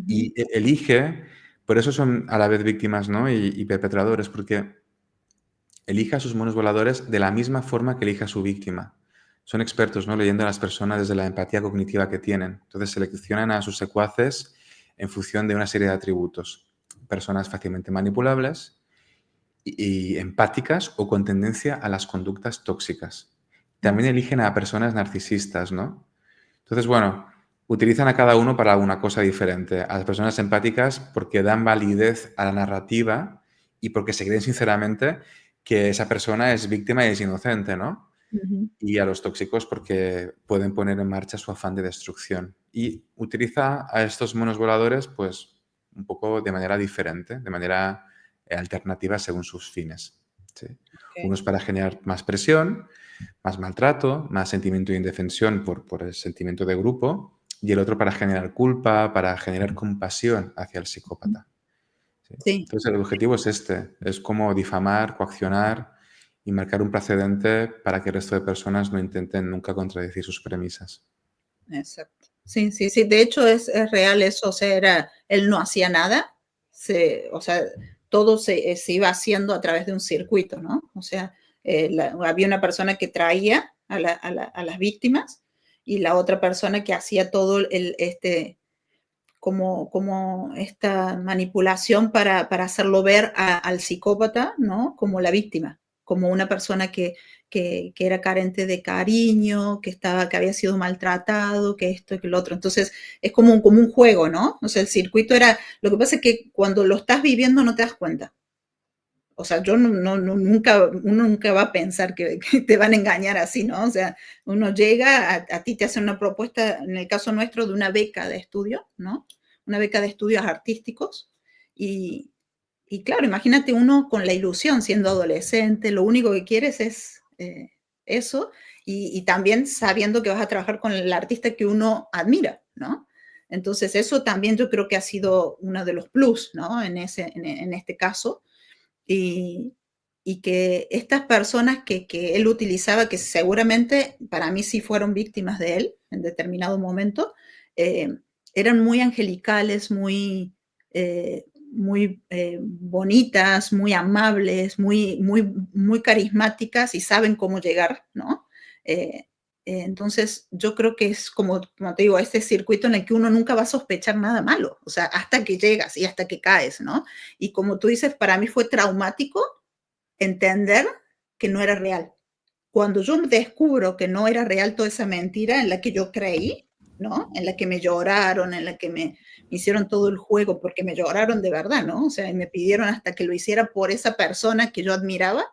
Y elige, por eso son a la vez víctimas, ¿no?, y perpetradores, porque elige a sus monos voladores de la misma forma que elige a su víctima. Son expertos, ¿no?, leyendo a las personas desde la empatía cognitiva que tienen. Entonces seleccionan a sus secuaces en función de una serie de atributos. Personas fácilmente manipulables y empáticas o con tendencia a las conductas tóxicas. También eligen a personas narcisistas, ¿no? Entonces, bueno, utilizan a cada uno para una cosa diferente. A las personas empáticas porque dan validez a la narrativa y porque se creen sinceramente que esa persona es víctima y es inocente, ¿no? Y a los tóxicos porque pueden poner en marcha su afán de destrucción. Y utiliza a estos monos voladores, pues, un poco de manera diferente, de manera alternativa según sus fines. ¿Sí? Okay. Unos para generar más presión, más maltrato, más sentimiento de indefensión por el sentimiento de grupo, y el otro para generar culpa, para generar compasión hacia el psicópata. ¿Sí? Sí. Entonces el objetivo es es como difamar, coaccionar y marcar un precedente para que el resto de personas no intenten nunca contradecir sus premisas. Exacto. Sí, sí, sí. De hecho, es real eso. O sea, él no hacía nada. O sea, todo se iba haciendo a través de un circuito, ¿no? O sea, había una persona que traía a las víctimas y la otra persona que hacía todo como esta manipulación para hacerlo ver al psicópata, ¿no?, como la víctima, como una persona que era carente de cariño, que había sido maltratado, que esto, que lo otro. Entonces, es como un juego, ¿no? O sea, el circuito lo que pasa es que cuando lo estás viviendo no te das cuenta. O sea, uno nunca va a pensar que te van a engañar así, ¿no? O sea, uno llega, a ti te hacen una propuesta, en el caso nuestro, de una beca de estudio, ¿no? Una beca de estudios artísticos. Y claro, imagínate uno con la ilusión, siendo adolescente, lo único que quieres es eso, y también sabiendo que vas a trabajar con el artista que uno admira, ¿no? Entonces, eso también yo creo que ha sido uno de los plus, ¿no? En este caso. Y, y que estas personas que él utilizaba, que seguramente para mí sí fueron víctimas de él en determinado momento, eran muy angelicales, muy, muy bonitas, muy amables, muy carismáticas y saben cómo llegar, ¿no? Entonces, yo creo que es como te digo, este circuito en el que uno nunca va a sospechar nada malo, o sea, hasta que llegas y hasta que caes, ¿no? Y como tú dices, para mí fue traumático entender que no era real. Cuando yo descubro que no era real toda esa mentira en la que yo creí, ¿no? En la que me lloraron, en la que me hicieron todo el juego, porque me lloraron de verdad, ¿no? O sea, y me pidieron hasta que lo hiciera por esa persona que yo admiraba.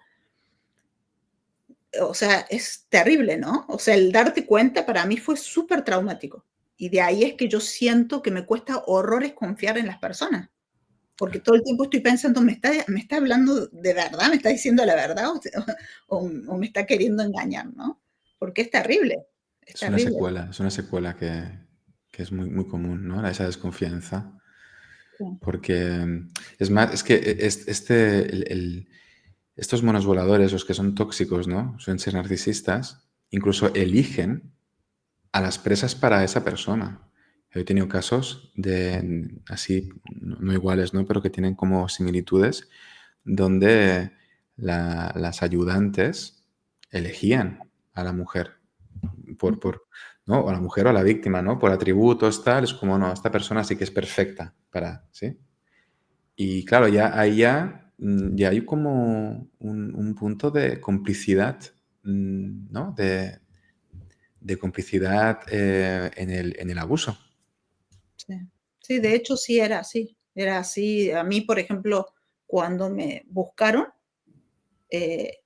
O sea, es terrible, ¿no? O sea, el darte cuenta para mí fue súper traumático. Y de ahí es que yo siento que me cuesta horrores confiar en las personas, porque todo el tiempo estoy pensando, ¿me está hablando de verdad? ¿Me está diciendo la verdad? O me está queriendo engañar, ¿no? Porque es terrible, es terrible. Es una secuela que es muy, muy común, ¿no? Esa desconfianza. Sí, Porque es más, es que estos monos voladores, los que son tóxicos, ¿no? Suelen ser narcisistas, incluso eligen a las presas para esa persona. He tenido casos de así, no iguales, ¿no? Pero que tienen como similitudes, donde las ayudantes elegían a la mujer ujú, ¿no? O a la mujer o a la víctima, ¿no? Por atributos, tal, es como, no, esta persona sí que es perfecta para, ¿sí? Y claro, ya hay como un punto de complicidad, ¿no? De complicidad en el abuso. sí. Sí, de hecho sí era así, era así. A mí, por ejemplo, cuando me buscaron, eh,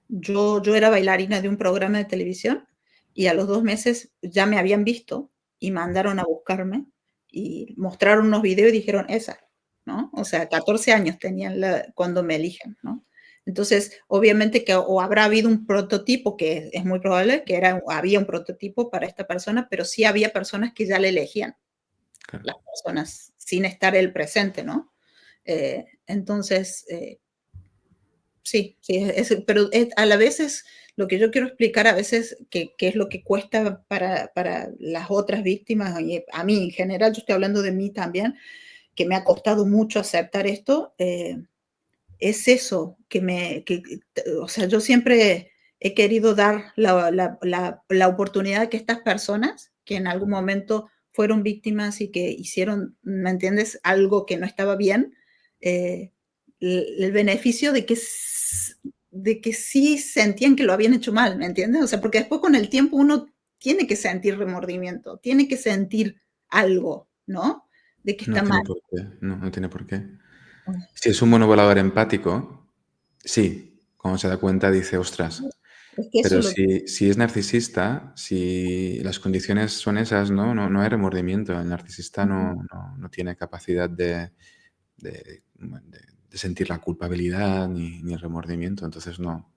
yo era bailarina de un programa de televisión y a los 2 meses ya me habían visto y mandaron a buscarme y mostraron unos videos y dijeron: "Esa", ¿no? O sea, 14 años tenían cuando me eligen, ¿no? Entonces, obviamente que o habrá habido un prototipo, que es muy probable que había un prototipo para esta persona, pero sí había personas que ya le elegían, Claro. las personas sin estar él presente, ¿no? Entonces, sí, sí, pero a la vez es lo que yo quiero explicar a veces que es lo que cuesta para las otras víctimas, y a mí en general, yo estoy hablando de mí también, que me ha costado mucho aceptar esto, es eso, o sea, yo siempre he querido dar la oportunidad que estas personas, que en algún momento fueron víctimas y que hicieron, ¿me entiendes?, algo que no estaba bien, eh, el beneficio de que sí sentían que lo habían hecho mal, ¿me entiendes? O sea, porque después con el tiempo uno tiene que sentir remordimiento, tiene que sentir algo, ¿no? De que No está mal. tiene por qué. No, no tiene por qué. Si es un mono volador empático, sí, cuando se da cuenta dice, ostras. Es que eso Pero es lo si es narcisista, si las condiciones son esas, no hay remordimiento. El narcisista ujú. no tiene capacidad de sentir la culpabilidad ni el remordimiento. Entonces no,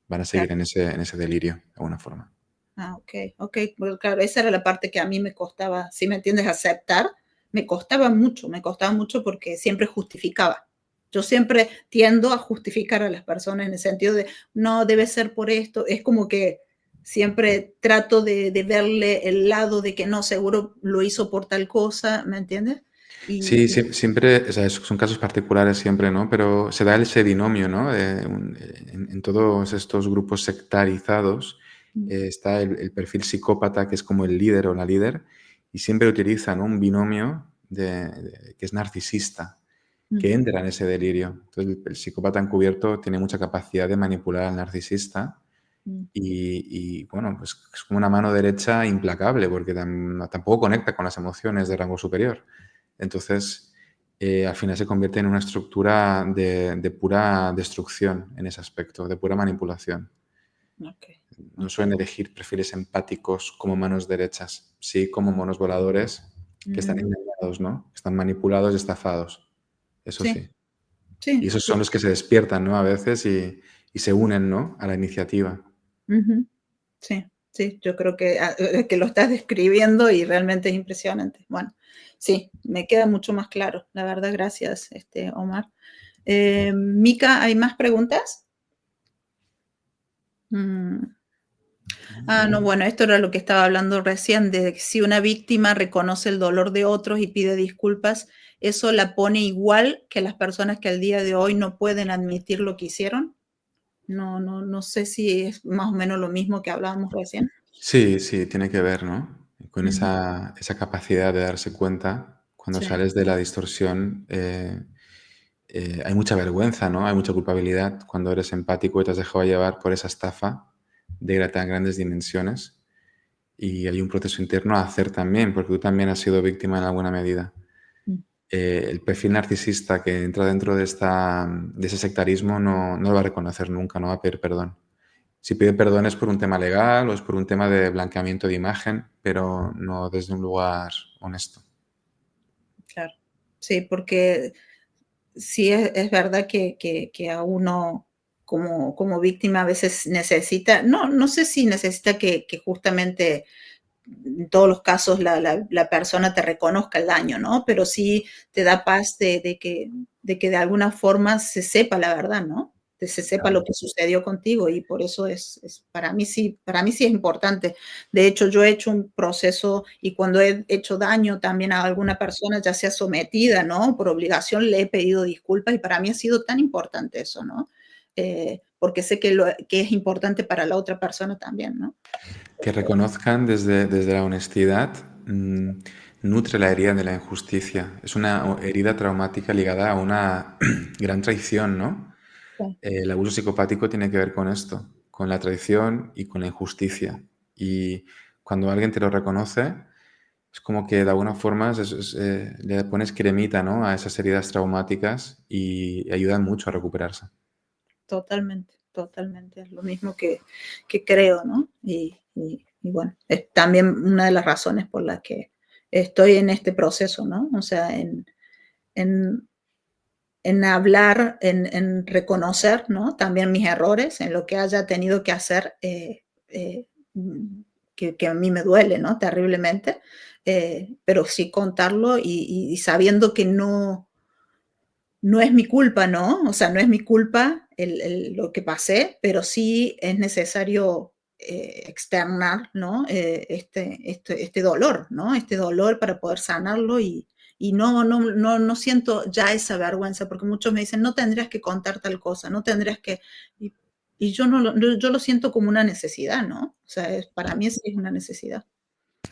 van a seguir en ese delirio de alguna forma. Ah, okey, okey. Bueno, claro, esa era la parte que a mí me costaba, ¿sí me entiendes?, aceptar. Me costaba mucho porque siempre justificaba. Yo siempre tiendo a justificar a las personas en el sentido de: "No, debe ser por esto". Es como que siempre trato de verle el lado de que no, seguro lo hizo por tal cosa, ¿me entiendes? Sí, Y siempre, o sea, son casos particulares siempre, ¿no? Pero se da ese binomio, ¿no? En todos estos grupos sectarizados mm, está el perfil psicópata, que es como el líder o la líder, y siempre utilizan, ¿no? Un binomio que es narcisista, que ujú, entra en ese delirio. Entonces, el psicópata encubierto tiene mucha capacidad de manipular al narcisista mm, bueno, pues es como una mano derecha implacable, porque tampoco conecta con las emociones de rango superior. Entonces, al final se convierte en una estructura de pura destrucción en ese aspecto, de pura manipulación. okey, No okey. suelen elegir perfiles empáticos como manos derechas, sí como monos voladores que están Mm, engañados, ¿no? Que están manipulados y estafados, eso sí, sí. Y sí, esos sí. son los que se despiertan, ¿no? A veces y se unen, ¿no? A la iniciativa. Ujú. Sí, sí, yo creo que lo estás describiendo y realmente es impresionante. Bueno, sí, me queda mucho más claro, la verdad, gracias, Omar. Mica, ¿hay más preguntas? Mm, No, bueno, esto era lo que estaba hablando recién, de si una víctima reconoce el dolor de otros y pide disculpas, ¿eso la pone igual que las personas que al día de hoy no pueden admitir lo que hicieron? No sé si es más o menos lo mismo que hablábamos recién. Sí, sí, tiene que ver, ¿no? Con Ujú, esa capacidad de darse cuenta cuando sí, sales de la distorsión. Hay mucha vergüenza, ¿no? Hay mucha culpabilidad cuando eres empático y te has dejado llevar por esa estafa de tan grandes dimensiones. Y hay un proceso interno a hacer también, porque tú también has sido víctima en alguna medida. mm, El perfil narcisista que entra dentro de ese sectarismo no lo va a reconocer nunca, no va a pedir perdón. Si pide perdón es por un tema legal o es por un tema de blanqueamiento de imagen, pero no desde un lugar honesto. claro. Sí, porque sí es verdad que a uno como víctima a veces necesita, no sé si necesita que justamente en todos los casos la persona te reconozca el daño, ¿no? Pero sí te da paz de que de alguna forma se sepa la verdad, ¿no? Que se sepa lo que sucedió contigo y por eso para mí sí es importante. De hecho, yo he hecho un proceso y cuando he hecho daño también a alguna persona, ya sea sometida, ¿no? Por obligación, le he pedido disculpas y para mí ha sido tan importante eso, ¿no? Porque sé que es importante para la otra persona también, ¿no? Que reconozcan desde la honestidad nutre la herida de la injusticia. Es una herida traumática ligada a una gran traición, ¿no? Sí. El abuso psicopático tiene que ver con esto, con la traición y con la injusticia. Y cuando alguien te lo reconoce, es como que de alguna forma le pones cremita, ¿no? A esas heridas traumáticas y ayudan mucho a recuperarse. Totalmente, totalmente. Es lo mismo que creo, ¿no? Y bueno, es también una de las razones por las que estoy en este proceso, ¿no? O sea, en, en hablar, en reconocer, ¿no? También mis errores, en lo que haya tenido que hacer, que a mí me duele, ¿no? Terriblemente, pero sí contarlo y sabiendo que no es mi culpa, ¿no? O sea, no es mi culpa lo que pasé, pero sí es necesario externar, ¿no? Este dolor, ¿no? Este dolor para poder sanarlo y no siento ya esa vergüenza, porque muchos me dicen, no tendrías que contar tal cosa, no tendrías que... Y yo yo lo siento como una necesidad, ¿no? O sea, para mí sí es una necesidad.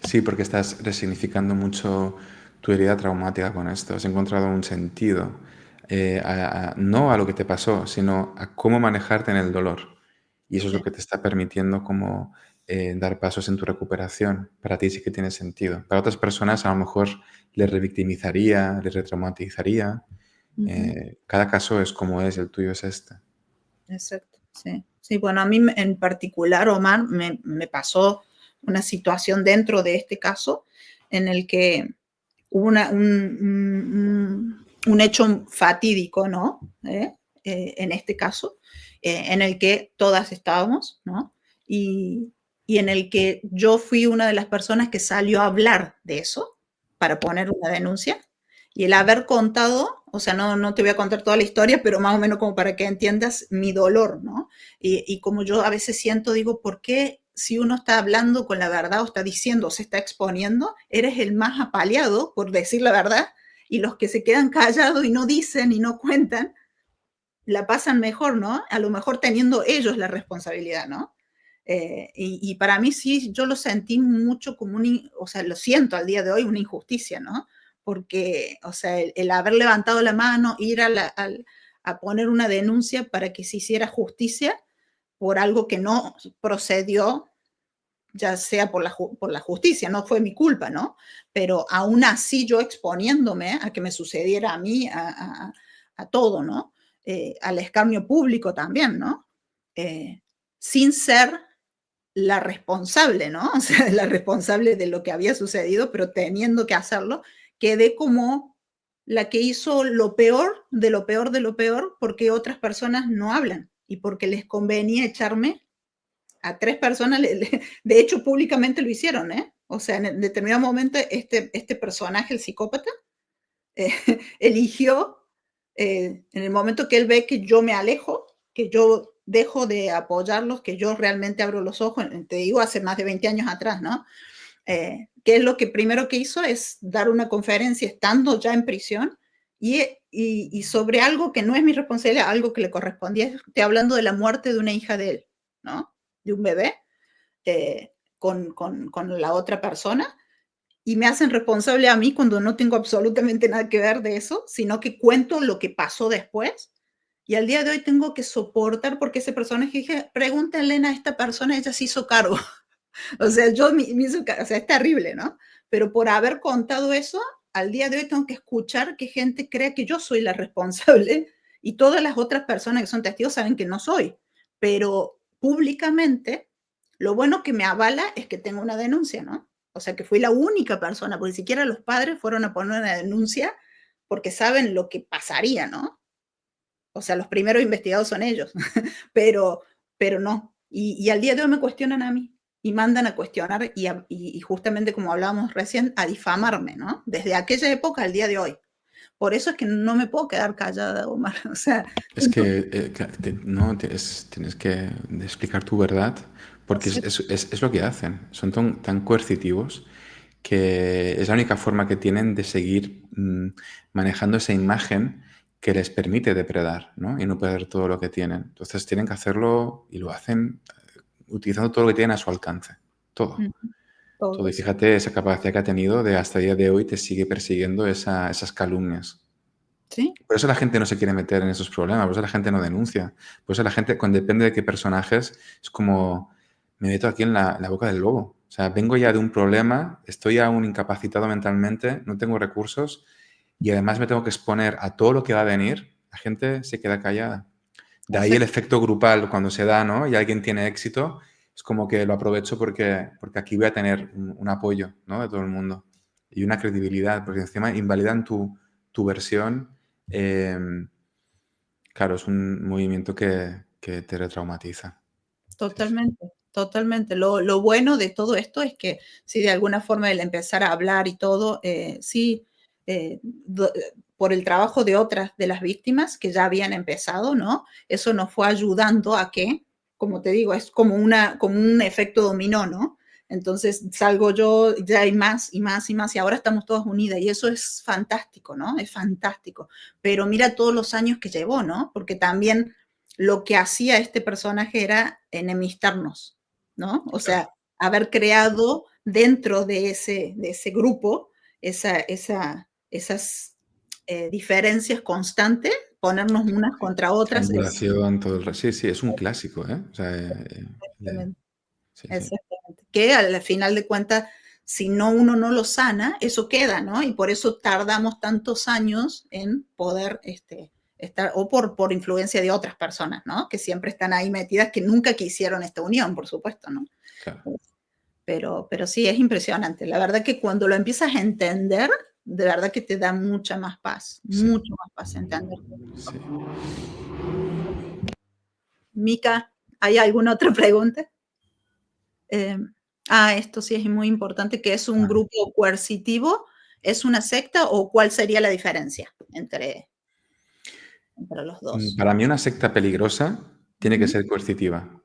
Sí, porque estás resignificando mucho tu herida traumática con esto. Has encontrado un sentido, no a lo que te pasó, sino a cómo manejarte en el dolor. Y eso es lo Sí. que te está permitiendo como dar pasos en tu recuperación. Para ti sí que tiene sentido. Para otras personas a lo mejor les revictimizaría, les retraumatizaría. Ujú. Cada caso es como es, el tuyo es este. Exacto, sí. Sí, bueno, a mí en particular, Omar, me pasó una situación dentro de este caso en el que hubo un hecho fatídico, ¿no? En este caso, en el que todas estábamos, ¿no? Y en el que yo fui una de las personas que salió a hablar de eso para poner una denuncia. Y el haber contado, o sea, no te voy a contar toda la historia, pero más o menos como para que entiendas mi dolor, ¿no? Y como yo a veces siento, digo, ¿por qué si uno está hablando con la verdad o está diciendo o se está exponiendo, eres el más apaleado por decir la verdad? Y los que se quedan callados y no dicen y no cuentan, la pasan mejor, ¿no? A lo mejor teniendo ellos la responsabilidad, ¿no? Y para mí sí, yo lo sentí mucho como o sea, lo siento al día de hoy, una injusticia, ¿no? Porque, o sea, el haber levantado la mano, ir a poner una denuncia para que se hiciera justicia por algo que no procedió, ya sea por la justicia, no fue mi culpa, ¿no? Pero aún así yo exponiéndome a que me sucediera a mí, a todo, ¿no? Al escarnio público también, ¿no? Sin ser la responsable, ¿no? O sea, la responsable de lo que había sucedido, pero teniendo que hacerlo, quedé como la que hizo lo peor de lo peor de lo peor porque otras personas no hablan y porque les convenía echarme a 3 personas, de hecho públicamente lo hicieron, ¿eh? O sea, en determinado momento este personaje, el psicópata, eh, eligió, en el momento que él ve que yo me alejo, que yo dejo de apoyarlos, que yo realmente abro los ojos, te digo, hace más de 20 años atrás, ¿no? Que es lo que primero que hizo es dar una conferencia estando ya en prisión y sobre algo que no es mi responsabilidad, algo que le correspondía. Estoy hablando de la muerte de una hija de él, ¿no? De un bebé con la otra persona y me hacen responsable a mí cuando no tengo absolutamente nada que ver de eso, sino que cuento lo que pasó después. Y al día de hoy tengo que soportar porque ese personaje dije, pregúntale a esta persona, ella se hizo cargo. O sea, yo me hizo, o sea, es terrible, ¿no? Pero por haber contado eso, al día de hoy tengo que escuchar que gente crea que yo soy la responsable y todas las otras personas que son testigos saben que no soy. Pero públicamente, lo bueno que me avala es que tengo una denuncia, ¿no? O sea, que fui la única persona, porque siquiera los padres fueron a poner una denuncia porque saben lo que pasaría, ¿no? O sea, los primeros investigados son ellos, pero, pero no. Y al día de hoy me cuestionan a mí y mandan a cuestionar y justamente como hablábamos recién, a difamarme, ¿no? Desde aquella época al día de hoy. Por eso es que no me puedo quedar callada, Omar. O sea, Es que no, tienes que explicar tu verdad, porque es lo que hacen. Son tan coercitivos que es la única forma que tienen de seguir manejando esa imagen que les permite depredar, ¿no? Y no perder todo lo que tienen. Entonces tienen que hacerlo y lo hacen utilizando todo lo que tienen a su alcance. Todo. Todo. Y fíjate esa capacidad que ha tenido de hasta el día de hoy te sigue persiguiendo esas calumnias. ¿Sí? Por eso la gente no se quiere meter en esos problemas, por eso la gente no denuncia. Por eso la gente, cuando depende de qué personajes, es como, me meto aquí en la boca del lobo. O sea, vengo ya de un problema, estoy aún incapacitado mentalmente, no tengo recursos y además me tengo que exponer a todo lo que va a venir. La gente se queda callada. De ahí el efecto grupal cuando se da, ¿no? Y alguien tiene éxito, es como que lo aprovecho porque aquí voy a tener un apoyo, ¿no? De todo el mundo y una credibilidad, porque encima invalidan tu versión. Claro, es un movimiento que te retraumatiza. Totalmente, totalmente. Lo bueno de todo esto es que si de alguna forma el empezar a hablar y todo, sí, por el trabajo de otras de las víctimas que ya habían empezado, ¿no? Eso nos fue ayudando a que, como te digo, es como un efecto dominó, ¿no? Entonces salgo yo, ya hay más y más y más, y ahora estamos todas unidas, y eso es fantástico, ¿no? Es fantástico. Pero mira todos los años que llevó, ¿no? Porque también lo que hacía este personaje era enemistarnos, ¿no? O sea, haber creado dentro de ese grupo esas diferencias constantes, ponernos unas contra otras. Sí, sí, es un clásico, ¿eh? O sea, Exactamente, sí, sí. exactamente. Que al final de cuentas, si uno no lo sana, eso queda, ¿no? Y por eso tardamos tantos años en poder estar, o por influencia de otras personas, ¿no? Que siempre están ahí metidas, que nunca quisieron esta unión, por supuesto, ¿no? Claro. Pero sí, es impresionante. La verdad que cuando lo empiezas a entender, de verdad que te da mucha más paz, Sí. mucho más paz entender. Sí. Mica, ¿hay alguna otra pregunta? Esto sí es muy importante, que es un grupo coercitivo, ¿es una secta o cuál sería la diferencia entre los dos? Para mí una secta peligrosa tiene que Ujú, ser coercitiva.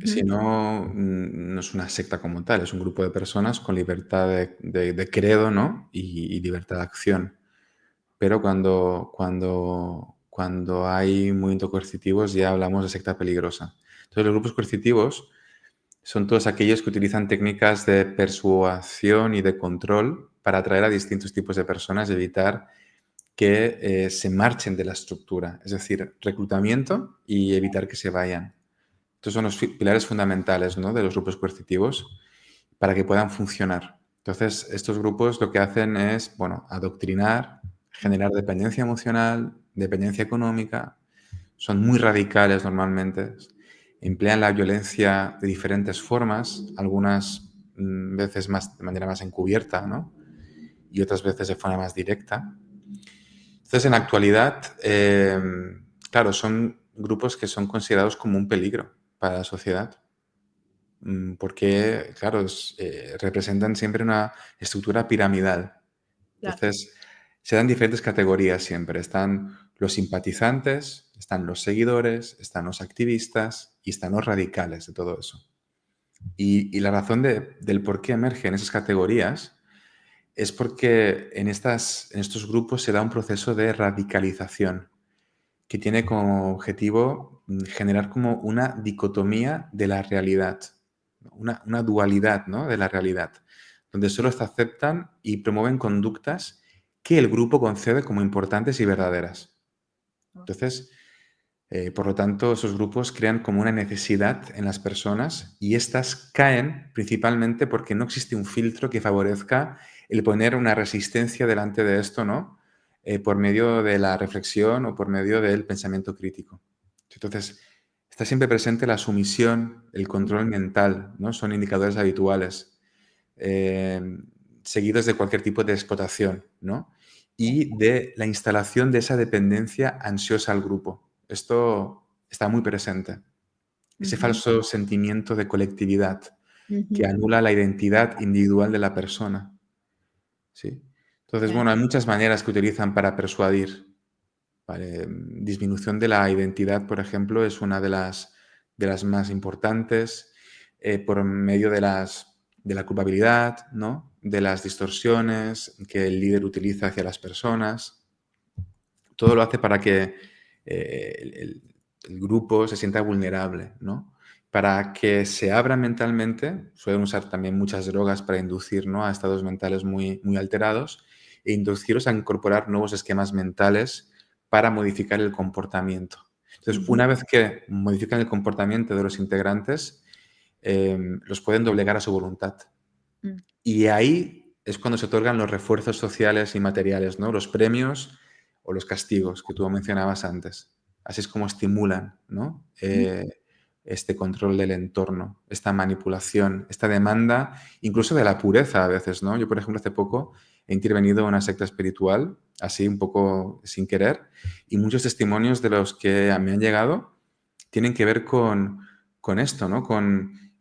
Si ujú, no, no es una secta como tal, es un grupo de personas con libertad de credo, ¿no? Y libertad de acción. Pero cuando hay movimientos coercitivos ya hablamos de secta peligrosa. Entonces los grupos coercitivos son todos aquellos que utilizan técnicas de persuasión y de control para atraer a distintos tipos de personas y evitar que se marchen de la estructura. Es decir, reclutamiento y evitar que se vayan. Estos son los pilares fundamentales, ¿no?, de los grupos coercitivos para que puedan funcionar. Entonces, estos grupos lo que hacen es, bueno, adoctrinar, generar dependencia emocional, dependencia económica, son muy radicales normalmente, emplean la violencia de diferentes formas, algunas veces más, de manera más encubierta, ¿no? Y otras veces de forma más directa. Entonces, en la actualidad, claro, son grupos que son considerados como un peligro para la sociedad, porque, claro, representan siempre una estructura piramidal. claro. Entonces, se dan diferentes categorías siempre. Están los simpatizantes, Están los seguidores, están los activistas y están los radicales de todo eso. Y la razón del por qué emergen esas categorías es porque en estos grupos se da un proceso de radicalización que tiene como objetivo generar como una dicotomía de la realidad, una dualidad, ¿no?, de la realidad, donde solo se aceptan y promueven conductas que el grupo concede como importantes y verdaderas. Entonces, por lo tanto, esos grupos crean como una necesidad en las personas y estas caen principalmente porque no existe un filtro que favorezca el poner una resistencia delante de esto, ¿no? Por medio de la reflexión o por medio del pensamiento crítico. Entonces, está siempre presente la sumisión, el control mental, ¿no? Son indicadores habituales, seguidos de cualquier tipo de explotación, ¿no? Y de la instalación de esa dependencia ansiosa al grupo. Esto está muy presente. Ese falso sentimiento de colectividad que anula la identidad individual de la persona. ¿Sí? Entonces, bueno, hay muchas maneras que utilizan para persuadir. ¿Vale? Disminución de la identidad, por ejemplo, es una de las más importantes, por medio de la culpabilidad, ¿no?, de las distorsiones que el líder utiliza hacia las personas. Todo lo hace para que el grupo se sienta vulnerable, ¿no? Para que se abra mentalmente. Suelen usar también muchas drogas para inducir, ¿no?, a estados mentales muy, muy alterados e inducirlos a incorporar nuevos esquemas mentales para modificar el comportamiento. Entonces, una vez que modifican el comportamiento de los integrantes, los pueden doblegar a su voluntad. Y ahí es cuando se otorgan los refuerzos sociales y materiales, ¿no?, los premios o los castigos que tú mencionabas antes. Así es como estimulan, ¿no?, este control del entorno, esta manipulación, esta demanda, incluso de la pureza a veces, ¿no? Yo, por ejemplo, hace poco he intervenido en una secta espiritual, así un poco sin querer, y muchos testimonios de los que me han llegado tienen que ver con esto, ¿no?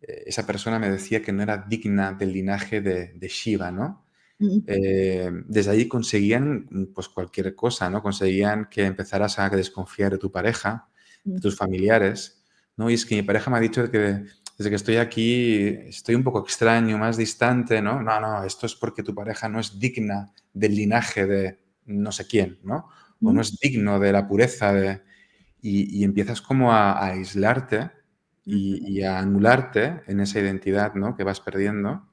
Esa persona me decía que no era digna del linaje de Shiva, ¿no? Desde ahí conseguían pues cualquier cosa, ¿no? Conseguían que empezaras a desconfiar de tu pareja, de tus familiares, ¿no? Y es que mi pareja me ha dicho que desde que estoy aquí estoy un poco extraño, más distante, ¿no? No, esto es porque tu pareja no es digna del linaje de no sé quién, ¿no? O no es digno de la pureza y empiezas como a aislarte y a anularte en esa identidad, ¿no?, que vas perdiendo.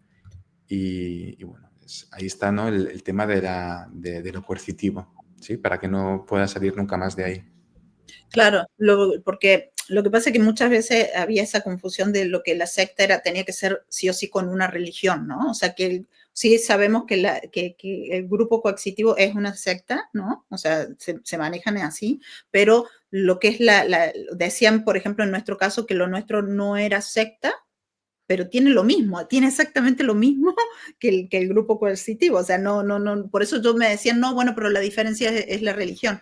Y bueno, ahí está, ¿no?, el tema de lo coercitivo, ¿sí? Para que no pueda salir nunca más de ahí. Claro, porque lo que pasa es que muchas veces había esa confusión de lo que la secta tenía que ser sí o sí con una religión, ¿no? O sea, sí sabemos que el grupo coercitivo es una secta, ¿no? O sea, se manejan así, pero lo que es decían, por ejemplo, en nuestro caso, que lo nuestro no era secta, pero tiene lo mismo, tiene exactamente lo mismo que el grupo coercitivo. O sea, no, por eso yo me decía, no, bueno, pero la diferencia es la religión.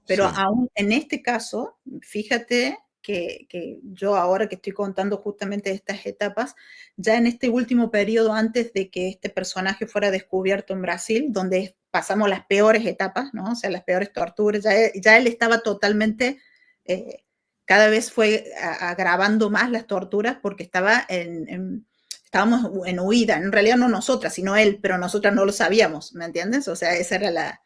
Pero Sí. aún en este caso, fíjate que yo ahora que estoy contando justamente estas etapas, ya en este último periodo antes de que este personaje fuera descubierto en Brasil, donde pasamos las peores etapas, ¿no? O sea, las peores torturas, ya él estaba totalmente, cada vez fue agravando más las torturas porque estábamos en huida, en realidad no nosotras, sino él, pero nosotras no lo sabíamos, ¿me entiendes? O sea, esa era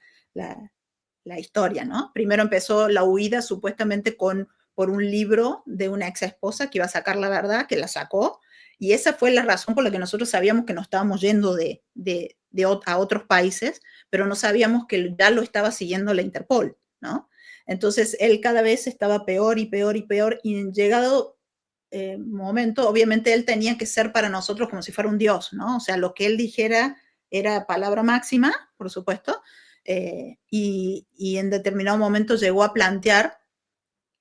la historia, ¿no? Primero empezó la huida supuestamente por un libro de una ex esposa que iba a sacar la verdad, que la sacó, y esa fue la razón por la que nosotros sabíamos que nos estábamos yendo a otros países, pero no sabíamos que ya lo estaba siguiendo la Interpol, ¿no? Entonces él cada vez estaba peor y peor y peor, y en llegado momento, obviamente él tenía que ser para nosotros como si fuera un dios, ¿no? O sea, lo que él dijera era palabra máxima, por supuesto, y en determinado momento llegó a plantear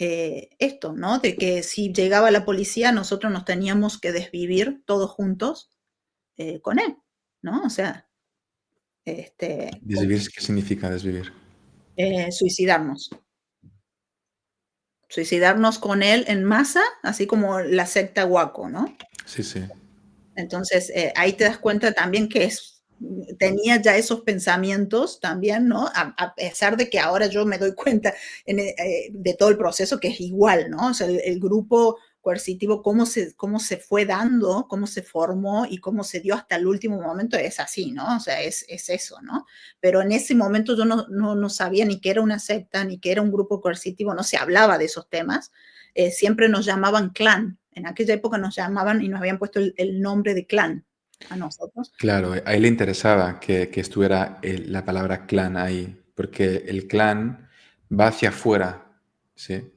esto, ¿no? De que si llegaba la policía, nosotros nos teníamos que desvivir todos juntos con él, ¿no? O sea, ¿Desvivir qué significa desvivir? suicidarnos. Suicidarnos con él en masa, así como la secta Waco, ¿no? Sí, sí. Entonces, ahí te das cuenta también que es tenía ya esos pensamientos también, ¿no? A pesar de que ahora yo me doy cuenta de todo el proceso que es igual, ¿no? O sea, el grupo coercitivo, cómo se fue dando, cómo se formó y cómo se dio hasta el último momento, es así, ¿no? O sea, es eso, ¿no? Pero en ese momento yo no sabía ni que era una secta, ni que era un grupo coercitivo, no se hablaba de esos temas. Siempre nos llamaban clan. En aquella época nos llamaban y nos habían puesto el nombre de clan a nosotros. Claro, a él le interesaba que estuviera la palabra clan ahí, porque el clan va hacia afuera, ¿sí?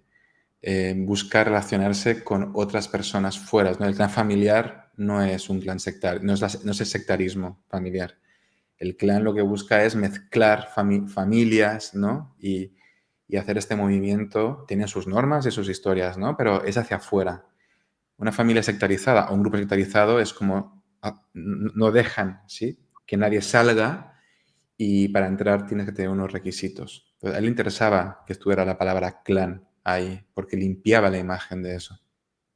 Busca relacionarse con otras personas fuera, ¿no? El clan familiar no es un clan sectario, no es el sectarismo familiar. El clan lo que busca es mezclar familias, ¿no? Y hacer este movimiento. Tiene sus normas y sus historias, ¿no? Pero es hacia afuera. Una familia sectarizada o un grupo sectarizado es como no dejan, ¿sí? Que nadie salga y para entrar tienes que tener unos requisitos. Pero a él le interesaba que estuviera la palabra clan ahí porque limpiaba la imagen de eso.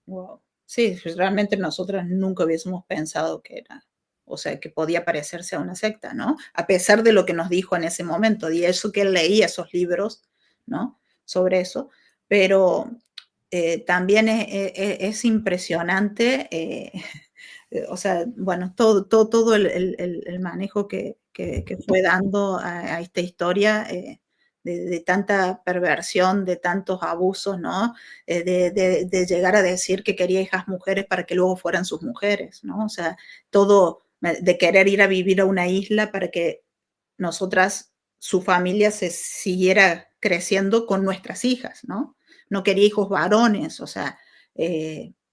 Wow. Sí, pues realmente nosotras nunca hubiésemos pensado que era, o sea, que podía parecerse a una secta, ¿no? A pesar de lo que nos dijo en ese momento, y eso que él leía esos libros, ¿no? Sobre eso, pero también es impresionante, o sea, bueno, todo el manejo que fue dando a esta historia. De tanta perversión, de tantos abusos, ¿no? De llegar a decir que quería hijas mujeres para que luego fueran sus mujeres, ¿no? O sea, todo de querer ir a vivir a una isla para que nosotras, su familia se siguiera creciendo con nuestras hijas, ¿no? No quería hijos varones, o sea,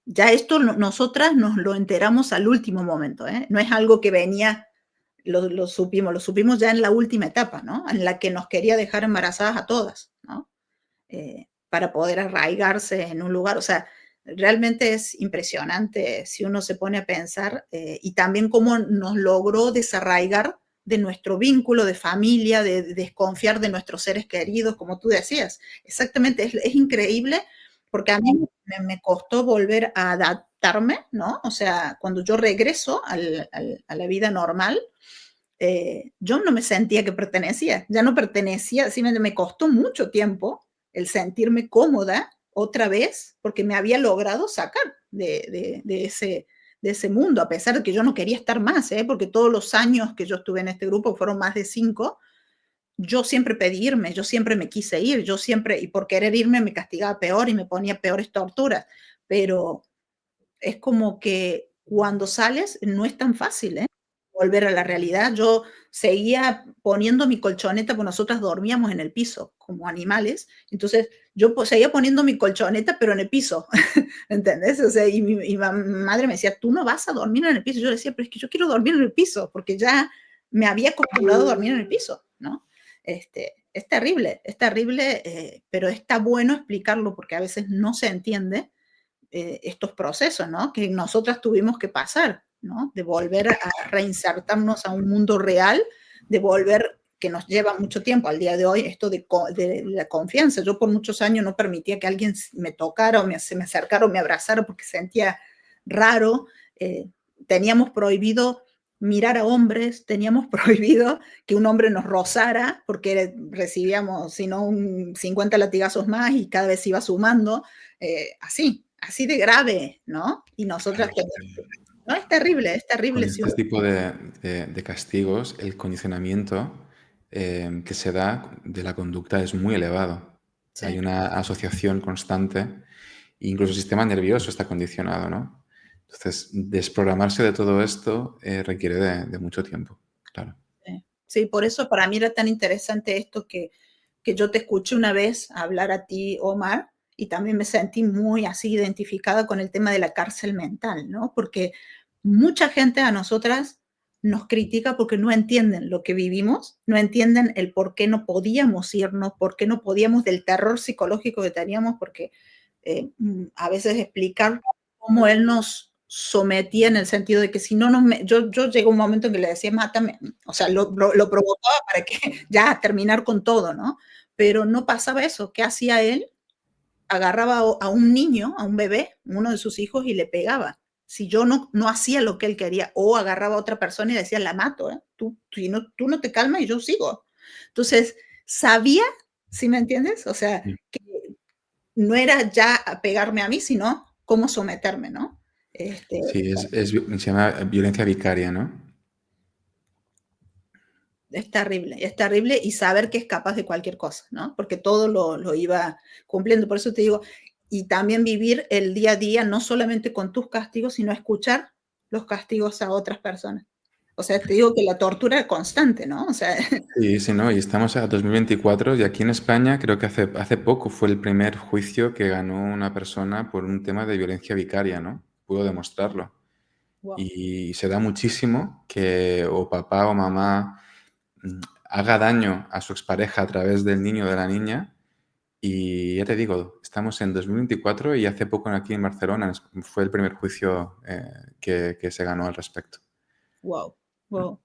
ya esto nosotras nos lo enteramos al último momento, ¿eh? No es algo que venía, lo supimos ya en la última etapa, ¿no? En la que nos quería dejar embarazadas a todas, ¿no? Para poder arraigarse en un lugar, o sea, realmente es impresionante si uno se pone a pensar, y también cómo nos logró desarraigar de nuestro vínculo de familia, de desconfiar de nuestros seres queridos, como tú decías. Exactamente, es increíble, porque a mí me costó volver a adaptarme, ¿no? O sea, cuando yo regreso a la vida normal, yo no me sentía que pertenecía, ya no pertenecía, sí me costó mucho tiempo el sentirme cómoda otra vez, porque me había logrado sacar de ese mundo, a pesar de que yo no quería estar más, porque todos los años que yo estuve en este grupo, fueron más de 5, yo siempre pedí irme, yo siempre me quise ir, yo siempre, y por querer irme me castigaba peor y me ponía peores torturas, pero es como que cuando sales no es tan fácil, volver a la realidad. Yo seguía poniendo mi colchoneta, porque nosotras dormíamos en el piso como animales, entonces yo seguía poniendo mi colchoneta, pero en el piso, ¿entendés? O sea, y mi madre me decía, tú no vas a dormir en el piso. Yo decía, pero es que yo quiero dormir en el piso, porque ya me había acostumbrado a dormir en el piso, ¿no? Es terrible, pero está bueno explicarlo porque a veces no se entiende estos procesos, ¿no? Que nosotras tuvimos que pasar, ¿no? De volver a reinsertarnos a un mundo real, de volver, que nos lleva mucho tiempo al día de hoy, esto de la confianza. Yo por muchos años no permitía que alguien me tocara o se me acercara o me abrazara porque sentía raro. Teníamos prohibido mirar a hombres, teníamos prohibido que un hombre nos rozara porque recibíamos, si no, 50 latigazos más y cada vez iba sumando, así de grave, ¿no? Y nosotras, no, es terrible, es Con terrible. este tipo de castigos, el condicionamiento que se da de la conducta es muy elevado. Sí. Hay una asociación constante, incluso el sistema nervioso está condicionado, ¿no? Entonces, desprogramarse de todo esto requiere de mucho tiempo, claro. Sí, por eso para mí era tan interesante esto que yo te escuché una vez hablar a ti, Omar, y también me sentí muy así identificada con el tema de la cárcel mental, ¿no? Porque mucha gente a nosotras nos critica porque no entienden lo que vivimos, no entienden el por qué no podíamos irnos, por qué no podíamos, del terror psicológico que teníamos, porque a veces explicar cómo él nos sometía en el sentido de que si no yo llegué a un momento en que le decía, mátame, o sea, lo provocaba para que ya terminar con todo, ¿no? Pero no pasaba eso. ¿Qué hacía él? Agarraba a un niño, a un bebé, uno de sus hijos, y le pegaba. si yo no hacía lo que él quería, o agarraba a otra persona y decía, la mato, ¿eh? Tú no te calmas y yo sigo. Entonces, sabía, ¿sí me entiendes? O sea, Sí, que no era ya pegarme a mí, sino cómo someterme, ¿no? sí, se llama violencia vicaria, ¿no? Es terrible y saber que es capaz de cualquier cosa, ¿no? Porque todo lo iba cumpliendo. Por eso te digo, y también vivir el día a día, no solamente con tus castigos, sino escuchar los castigos a otras personas. O sea, te digo que la tortura es constante, ¿no? O sea, Sí, sí, ¿no? Y estamos a 2024 y aquí en España creo que hace poco fue el primer juicio que ganó una persona por un tema de violencia vicaria, ¿no? Pudo demostrarlo. wow, Y se da muchísimo que o papá o mamá haga daño a su expareja a través del niño o de la niña. Y ya te digo, estamos en 2024 y hace poco aquí en Barcelona fue el primer juicio que se ganó al respecto. wow, wow.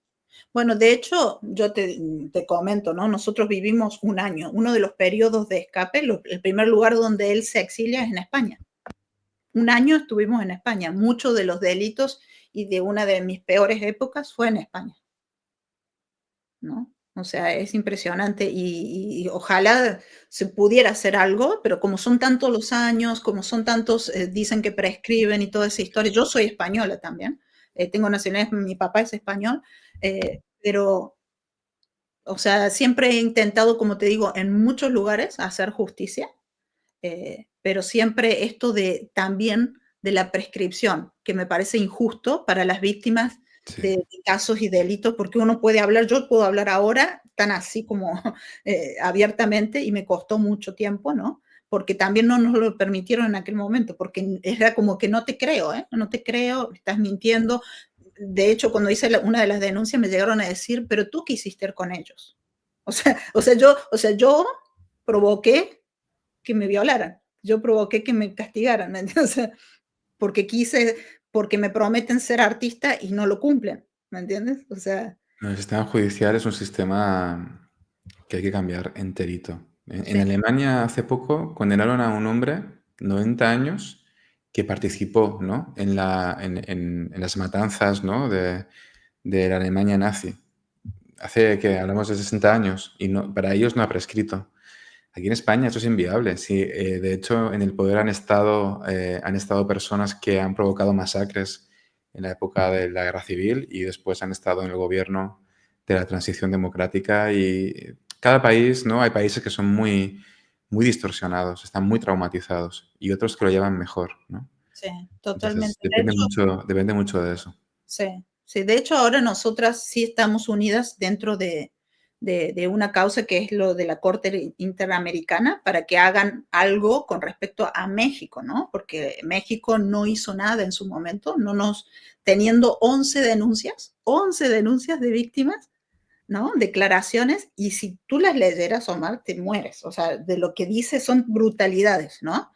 Bueno, de hecho, yo te comento, ¿no? Nosotros vivimos un año, uno de los periodos de escape, el primer lugar donde él se exilia es en España. Un año estuvimos en España. Muchos de los delitos y de una de mis peores épocas fue en España, ¿no? O sea, es impresionante y ojalá se pudiera hacer algo, pero como son tantos los años, como son tantos, dicen que prescriben y toda esa historia. Yo soy española también, tengo nacionalidad, mi papá es español, pero, o sea, siempre he intentado, como te digo, en muchos lugares hacer justicia, pero siempre esto de también de la prescripción, que me parece injusto para las víctimas Sí. de casos y delitos, porque uno puede hablar, yo puedo hablar ahora tan así como abiertamente y me costó mucho tiempo, ¿no? Porque también no nos lo permitieron en aquel momento, porque era como que no te creo, ¿eh? No te creo, estás mintiendo. De hecho, cuando hice una de las denuncias me llegaron a decir, pero tú qué hiciste con ellos. Yo provoqué que me violaran. Yo provoqué que me castigaran, ¿me entiendes? O sea, porque quise, porque me prometen ser artista y no lo cumplen, ¿me entiendes? O sea, El sistema judicial es un sistema que hay que cambiar enterito. En sí, Alemania hace poco condenaron a un hombre, 90 años, que participó, ¿no? en las matanzas, ¿no? de la Alemania nazi. Hace que hablamos de 60 años y no, para ellos no ha prescrito. Aquí en España eso es inviable. Sí, de hecho, en el poder han estado personas que han provocado masacres en la época de la guerra civil y después han estado en el gobierno de la transición democrática y cada país, ¿no? Hay países que son muy, muy distorsionados, están muy traumatizados y otros que lo llevan mejor, ¿no? sí, Entonces totalmente. De hecho, depende mucho de eso. sí, sí. De hecho, ahora nosotras sí estamos unidas dentro de una causa que es lo de la Corte Interamericana para que hagan algo con respecto a México, ¿no? Porque México no hizo nada en su momento, teniendo 11 denuncias de víctimas, ¿no? Declaraciones, y si tú las leyeras, Omar, te mueres. O sea, de lo que dice son brutalidades, ¿no?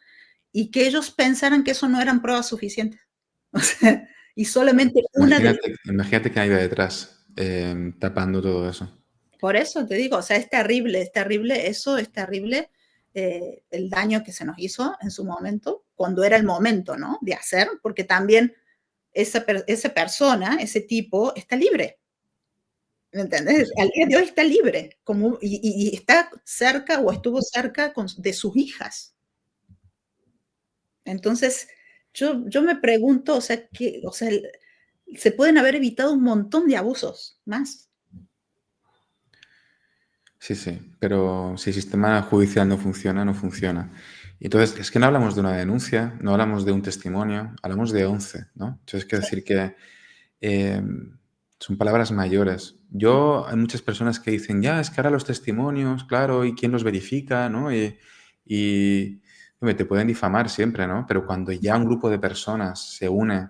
Y que ellos pensaran que eso no eran pruebas suficientes. O sea, y solamente una de las... Imagínate que hay detrás tapando todo eso. Por eso te digo, o sea, es terrible, eso es terrible, el daño que se nos hizo en su momento, cuando era el momento, ¿no? De hacer, porque también esa persona, ese tipo, está libre. ¿Me Sí, entendés? sí. Al día de hoy está libre como, y está cerca o estuvo cerca de sus hijas. Entonces, yo me pregunto, o sea, o sea, se pueden haber evitado un montón de abusos más. Sí, sí, pero si el sistema judicial no funciona, no funciona. Y entonces, es que no hablamos de una denuncia, no hablamos de un testimonio, hablamos de 11, ¿no? Entonces, quiero Sí, decir que eh, son palabras mayores. Hay muchas personas que dicen, ya, es que ahora los testimonios, claro, ¿y quién los verifica, no? Hombre, te pueden difamar siempre, ¿no? Pero cuando ya un grupo de personas se une,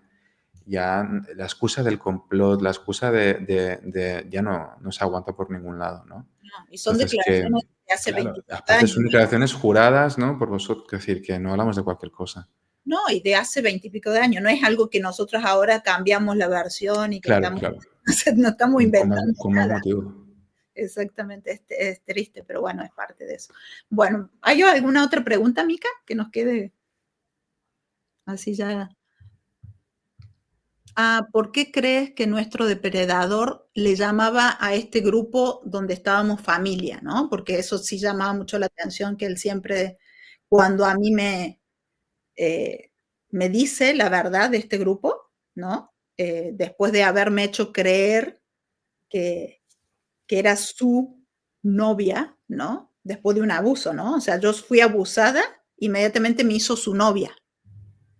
ya la excusa del complot, la excusa ya no se aguanta por ningún lado, ¿no? no, y son Entonces, declaraciones de hace claro, 24 aparte años, son declaraciones juradas, ¿no? Por vosotros, es decir, que no hablamos de cualquier cosa. no, y de hace 20 y pico de años, no es algo que nosotros ahora cambiamos la versión y que Claro, estamos, claro, no estamos inventando con más nada. motivo. Exactamente, es triste, pero bueno, es parte de eso. Bueno, ¿hay alguna otra pregunta, Mica, que nos quede así ya? ¿Por qué crees que nuestro depredador le llamaba a este grupo donde estábamos familia, ¿no? Porque eso sí llamaba mucho la atención, que él siempre, cuando a mí me dice la verdad de este grupo, ¿no? Después de haberme hecho creer que, que era su novia, ¿no? Después de un abuso, ¿no? O sea, yo fui abusada, inmediatamente me hizo su novia,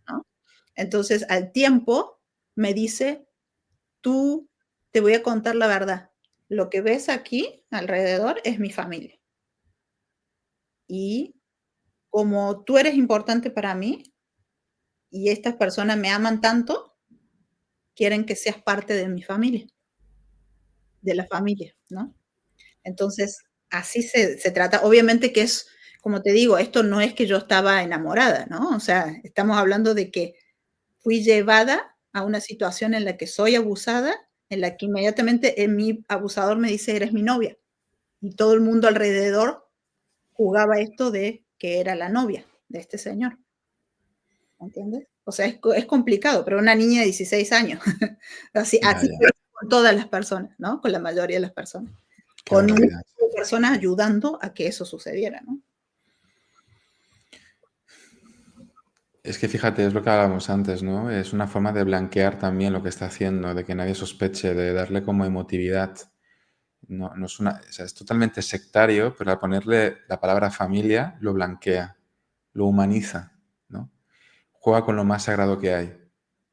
¿no? Entonces, al tiempo, me dice, tú, te voy a contar la verdad. Lo que ves aquí alrededor es mi familia. Y como tú eres importante para mí y estas personas me aman tanto, quieren que seas parte de mi familia, de la familia, ¿no? Entonces, así se trata. Obviamente que es, como te digo, esto no es que yo estaba enamorada, ¿no? O sea, estamos hablando de que fui llevada a una situación en la que soy abusada, en la que inmediatamente mi abusador me dice: "Eres mi novia", y todo el mundo alrededor jugaba esto de que era la novia de este señor, ¿entiendes? O sea, es complicado, pero una niña de 16 años, así Ya, así ya. fue con todas las personas, ¿no? Con la mayoría de las personas, Qué con un grupo barbaridad. de personas ayudando a que eso sucediera, ¿no? Es que fíjate, es lo que hablábamos antes, ¿no? Es una forma de blanquear también lo que está haciendo, de que nadie sospeche, de darle como emotividad. No, no es una, o sea, es totalmente sectario, pero al ponerle la palabra familia lo blanquea, lo humaniza, ¿no? Juega con lo más sagrado que hay.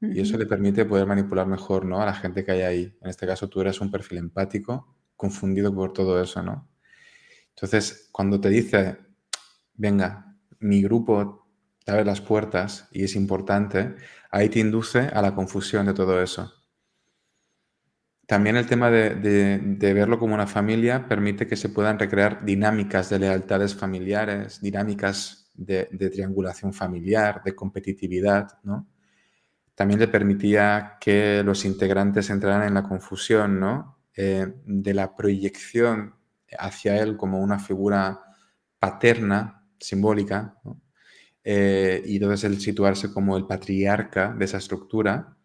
Y eso Ujú. le permite poder manipular mejor, ¿no? A la gente que hay ahí. En este caso, tú eres un perfil empático, confundido por todo eso, ¿no? Entonces, cuando te dice, venga, mi grupo te abre las puertas y es importante, ahí te induce a la confusión de todo eso. Sí. También el tema de verlo como una familia permite que se puedan recrear dinámicas de lealtades familiares, dinámicas de triangulación familiar, de competitividad, ¿no? También le permitía que los integrantes entraran en la confusión, ¿no? De la proyección hacia él como una figura paterna, simbólica, ¿no? Y entonces el situarse como el patriarca de esa estructura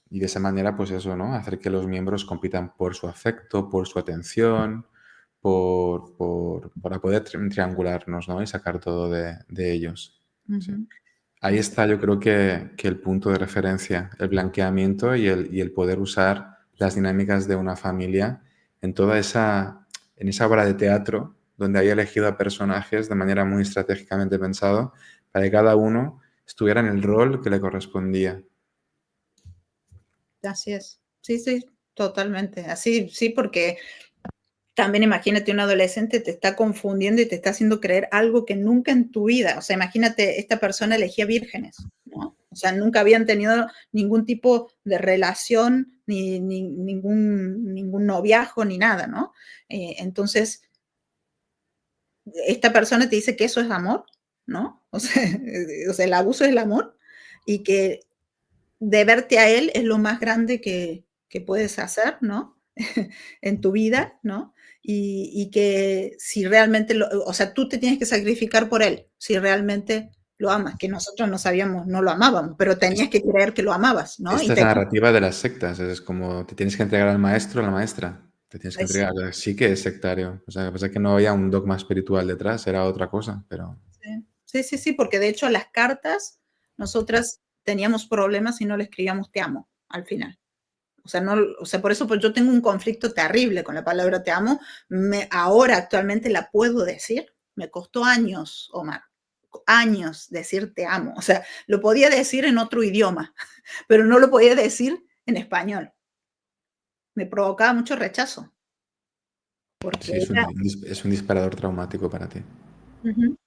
y de esa manera, pues eso, ¿no? Hacer que los miembros compitan por su afecto, por su atención, para poder triangularnos, ¿no? Y sacar todo de ellos. Sí. Ujú. Ahí Así. está, yo creo que el punto de referencia, el blanqueamiento y el poder usar las dinámicas de una familia en esa obra de teatro donde había elegido a personajes de manera muy estratégicamente pensado para que cada uno estuviera en el rol que le correspondía. Así es. Sí, sí, totalmente. Así, sí, porque también imagínate un adolescente te está confundiendo y te está haciendo creer algo que nunca en tu vida, o sea, imagínate, esta persona elegía vírgenes, ¿no? O sea, nunca habían tenido ningún tipo de relación, ni ningún noviazgo, ni nada, ¿no? Entonces, esta persona te dice que eso es amor, ¿no? O sea, el abuso es el amor y que de verte a él es lo más grande que puedes hacer, ¿no? En tu vida, ¿no? Y que si realmente, o sea, tú te tienes que sacrificar por él, si realmente lo amas, que nosotros no sabíamos, no lo amábamos, pero tenías Es- que creer que lo amabas, ¿no? Y Esta es la tenías, narrativa de las sectas, es como te tienes que entregar al maestro, a la maestra, te tienes que pues, entregar, sí que es sectario, o sea, que pasa que no había un dogma espiritual detrás, era otra cosa, pero sí, sí, sí, sí, porque de hecho las cartas, nosotras teníamos problemas y no le escribíamos te amo al final. O sea, no, o sea, por eso pues yo tengo un conflicto terrible con la palabra te amo. Ahora actualmente la puedo decir. Me costó años, Omar, años decir te amo. O sea, lo podía decir en otro idioma, pero no lo podía decir en español. Me provocaba mucho rechazo, porque sí, era, es un disparador traumático para ti. ujú,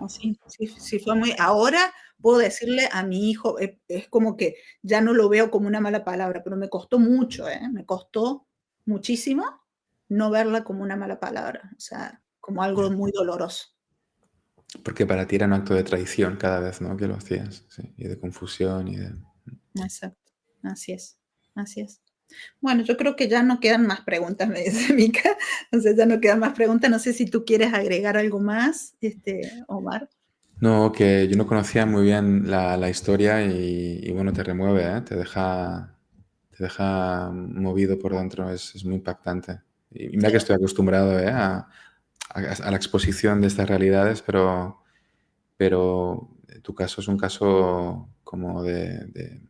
así, sí, sí fue muy. Ahora puedo decirle a mi hijo, es como que ya no lo veo como una mala palabra, pero me costó mucho, me costó muchísimo no verla como una mala palabra, o sea, como algo Ya. muy doloroso. Porque para ti era un acto de traición cada vez, ¿no? Que lo hacías, sí, y de confusión y de... Exacto, así es, así es. Bueno, yo creo que ya no quedan más preguntas, me dice Mica, entonces ya no quedan más preguntas. No sé si tú quieres agregar algo más, Omar. No, que yo no conocía muy bien la historia y bueno, te remueve, ¿eh? Te deja movido por dentro, es muy impactante. Y mira Sí, que estoy acostumbrado, ¿eh? A la exposición de estas realidades, pero tu caso es un caso como de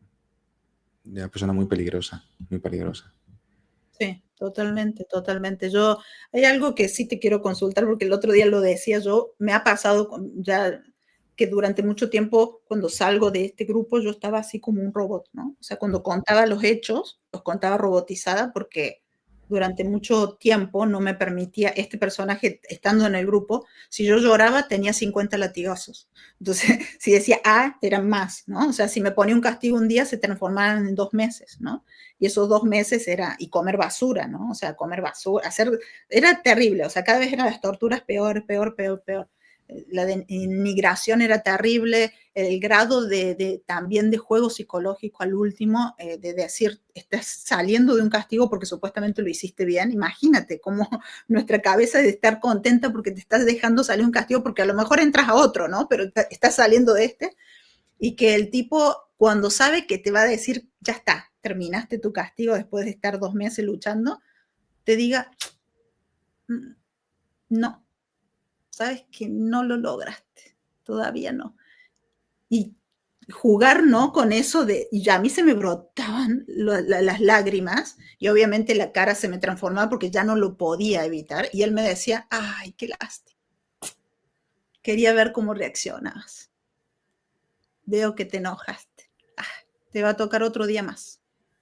una persona muy peligrosa, muy peligrosa. sí, totalmente, totalmente. Hay algo que sí te quiero consultar porque el otro día lo decía yo, me ha pasado ya que durante mucho tiempo cuando salgo de este grupo yo estaba así como un robot, ¿no? O sea, cuando contaba los hechos, los contaba robotizada porque durante mucho tiempo no me permitía este personaje estando en el grupo, si yo lloraba tenía 50 latigazos. Entonces, si decía eran más, ¿no? O sea, si me ponía un castigo un día se transformaban en 2 meses, ¿no? Y esos 2 meses y comer basura, ¿no? O sea, comer basura, era terrible, o sea, cada vez eran las torturas peor, peor, peor, peor. La denigración era terrible, el grado también de juego psicológico al último, de decir, estás saliendo de un castigo porque supuestamente lo hiciste bien, imagínate cómo nuestra cabeza de estar contenta porque te estás dejando salir un castigo, porque a lo mejor entras a otro, ¿no? Pero estás saliendo de este, y que el tipo, cuando sabe que te va a decir, ya está, terminaste tu castigo después de estar 2 meses luchando, te diga, no, sabes que no lo lograste, todavía no. Y jugar, ¿no? Con eso y ya a mí se me brotaban las lágrimas y obviamente la cara se me transformaba porque ya no lo podía evitar y él me decía, ay, qué lástima, quería ver cómo reaccionabas, veo que te enojaste, te va a tocar otro día más.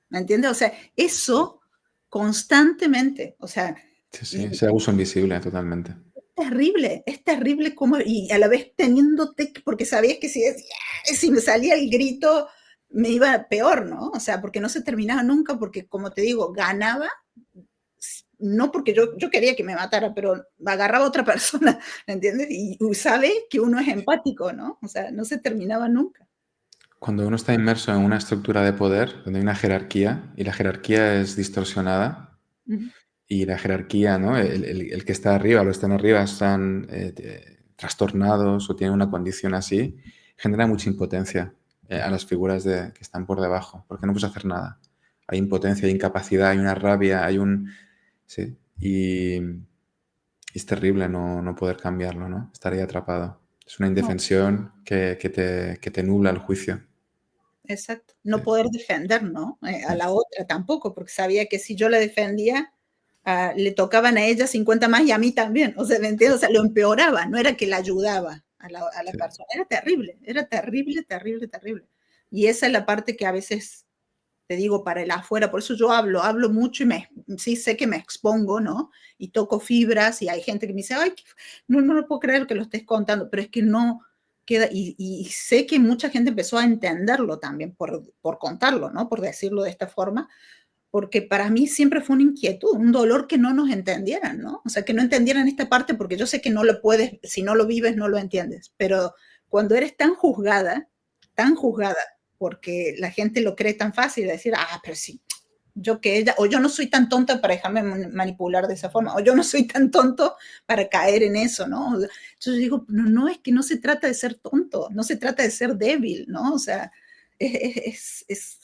¿Me entiendes? O sea, eso constantemente, o sea, Sí, sí, y es el abuso invisible totalmente. es terrible como, y a la vez teniéndote, porque sabías que si me salía el grito me iba peor, ¿no? O sea, porque no se terminaba nunca, porque como te digo, ganaba, no porque yo quería que me matara, pero agarraba a otra persona, ¿me entiendes? Y sabe que uno es empático, ¿no? O sea, no se terminaba nunca. Cuando uno está inmerso en una estructura de poder, donde hay una jerarquía, y la jerarquía es distorsionada, Ujú. y la jerarquía, ¿no? El que está arriba, los que están arriba están trastornados o tienen una condición así, genera mucha impotencia a las figuras que están por debajo, porque no puedes hacer nada. Hay impotencia, hay incapacidad, hay una rabia, hay un... Sí, y es terrible no poder cambiarlo, ¿no? Estar ahí atrapado. Es una No, indefensión que te nubla el juicio. exacto. Sí, No poder defender, ¿no? A sí, la otra tampoco, porque sabía que si yo la defendía, le tocaban a ella 50 más y a mí también. O sea, ¿me entiendes? O sea, lo empeoraba, no era que la ayudaba a la sí. persona. Era terrible, terrible, terrible. Y esa es la parte que a veces te digo para el afuera, por eso yo hablo mucho y sí sé que me expongo, ¿no? Y toco fibras y hay gente que me dice, ay, no lo puedo creer que lo estés contando, pero es que no queda, y sé que mucha gente empezó a entenderlo también por contarlo, ¿no? Por decirlo de esta forma, porque para mí siempre fue una inquietud, un dolor que no nos entendieran, ¿no? O sea, que no entendieran esta parte, porque yo sé que no lo puedes, si no lo vives, no lo entiendes, pero cuando eres tan juzgada, porque la gente lo cree tan fácil, de decir, pero sí, yo que ella, o yo no soy tan tonta para dejarme manipular de esa forma, o yo no soy tan tonto para caer en eso, ¿no? Entonces yo digo, no, es que no se trata de ser tonto, no se trata de ser débil, ¿no? O sea,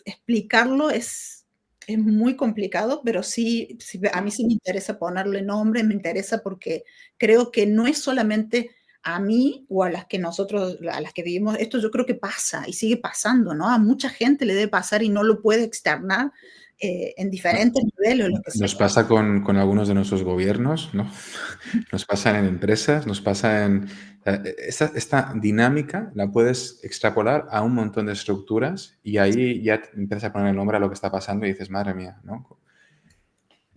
explicarlo es muy complicado, pero sí, a mí sí me interesa ponerle nombre, me interesa porque creo que no es solamente a mí o a las que vivimos, esto yo creo que pasa y sigue pasando, ¿no? A mucha gente le debe pasar y no lo puede externar en diferentes niveles, lo que sea. Nos pasa con algunos de nuestros gobiernos, ¿no? Nos pasa en empresas, nos pasa en... Esta dinámica la puedes extrapolar a un montón de estructuras y ahí ya empiezas a poner el nombre a lo que está pasando y dices, madre mía, ¿no?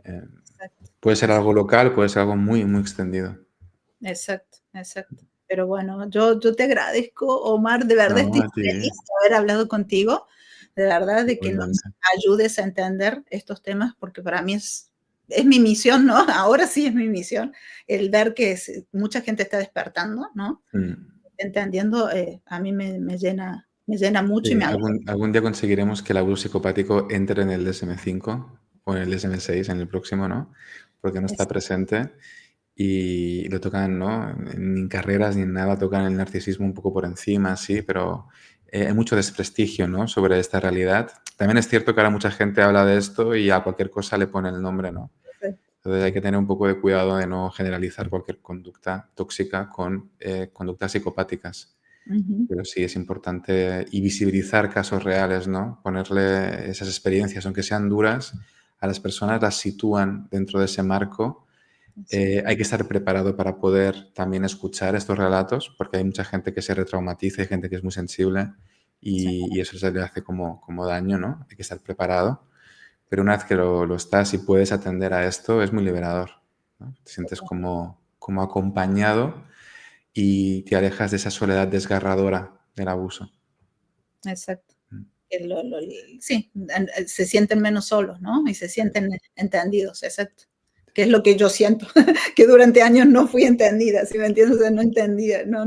Exacto, Puede ser algo local, puede ser algo muy, muy extendido. exacto, exacto. Pero bueno, yo te agradezco, Omar, de verdad No, estoy a ti, feliz de haber hablado contigo, de verdad, de que nos igualmente. ayudes a entender estos temas, porque para mí es mi misión, ¿no? Ahora sí es mi misión, el ver que mucha gente está despertando, ¿no? Mm. Entendiendo, a mí me llena mucho y Sí, me alegra. algún día conseguiremos que el abuso psicopático entre en el DSM-5 o en el DSM-6, en el próximo, ¿no? Porque no está presente. y lo tocan, ¿no? Ni en carreras ni en nada, tocan el narcisismo un poco por encima, sí, pero hay mucho desprestigio, ¿no? Sobre esta realidad. También es cierto que ahora mucha gente habla de esto y a cualquier cosa le pone el nombre, ¿no? Entonces hay que tener un poco de cuidado de no generalizar cualquier conducta tóxica con conductas psicopáticas. Ujú. Pero sí es importante y visibilizar casos reales, ¿no? Ponerle esas experiencias, aunque sean duras, a las personas las sitúan dentro de ese marco. Sí. Hay que estar preparado para poder también escuchar estos relatos, porque hay mucha gente que se retraumatiza, hay gente que es muy sensible Sí. y eso se le hace como daño, ¿no? Hay que estar preparado. Pero una vez que lo estás y puedes atender a esto, es muy liberador, ¿no? Te sientes como acompañado y te alejas de esa soledad desgarradora del abuso. Exacto. Mm. Sí, se sienten menos solos, ¿no? Y se Sí. sienten entendidos, exacto. Que es lo que yo siento, que durante años no fui entendida, ¿sí me entiendes? O sea, no entendía, no,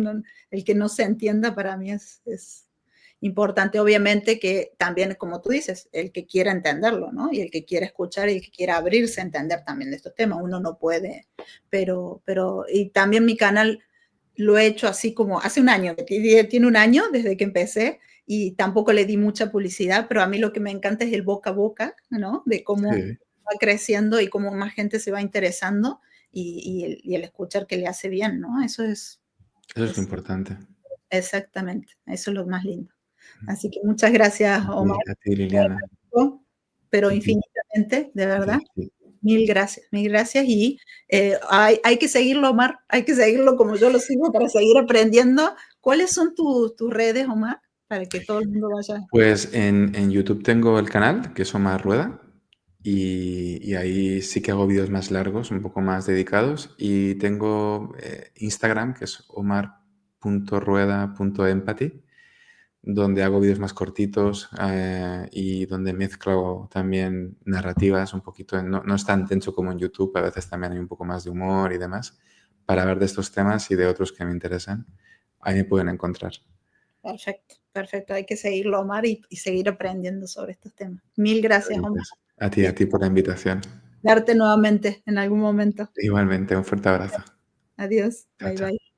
el que no se entienda para mí es importante. Obviamente que también, como tú dices, el que quiera entenderlo, ¿no? Y el que quiera escuchar y el que quiera abrirse a entender también de estos temas. Uno no puede, y también mi canal lo he hecho así como hace un año, tiene un año desde que empecé y tampoco le di mucha publicidad, pero a mí lo que me encanta es el boca a boca, ¿no? De cómo Sí, va creciendo y cómo más gente se va interesando y el escuchar que le hace bien, ¿no? eso es lo Es importante. exactamente, eso es lo más lindo. Así que muchas gracias, Omar, A ti, Liliana. pero A ti, infinitamente, de a ti, verdad. a ti. Mil gracias y hay que seguirlo, Omar, hay que seguirlo como yo lo sigo para seguir aprendiendo. ¿Cuáles son tus redes, Omar? Para que todo el mundo vaya. Pues en YouTube tengo el canal, que es Omar Rueda, y ahí sí que hago vídeos más largos, un poco más dedicados. Y tengo Instagram, que es omar.rueda.empathy, donde hago vídeos más cortitos y donde mezclo también narrativas un poquito. No es tan denso como en YouTube, a veces también hay un poco más de humor y demás, para hablar de estos temas y de otros que me interesan. Ahí me pueden encontrar. Perfecto, perfecto. Hay que seguirlo, Omar, y seguir aprendiendo sobre estos temas. Mil gracias, Omar. Gracias. Y A ti por la invitación. darte nuevamente en algún momento. Igualmente, un fuerte abrazo. Adiós. Chao, Bye, chao. bye.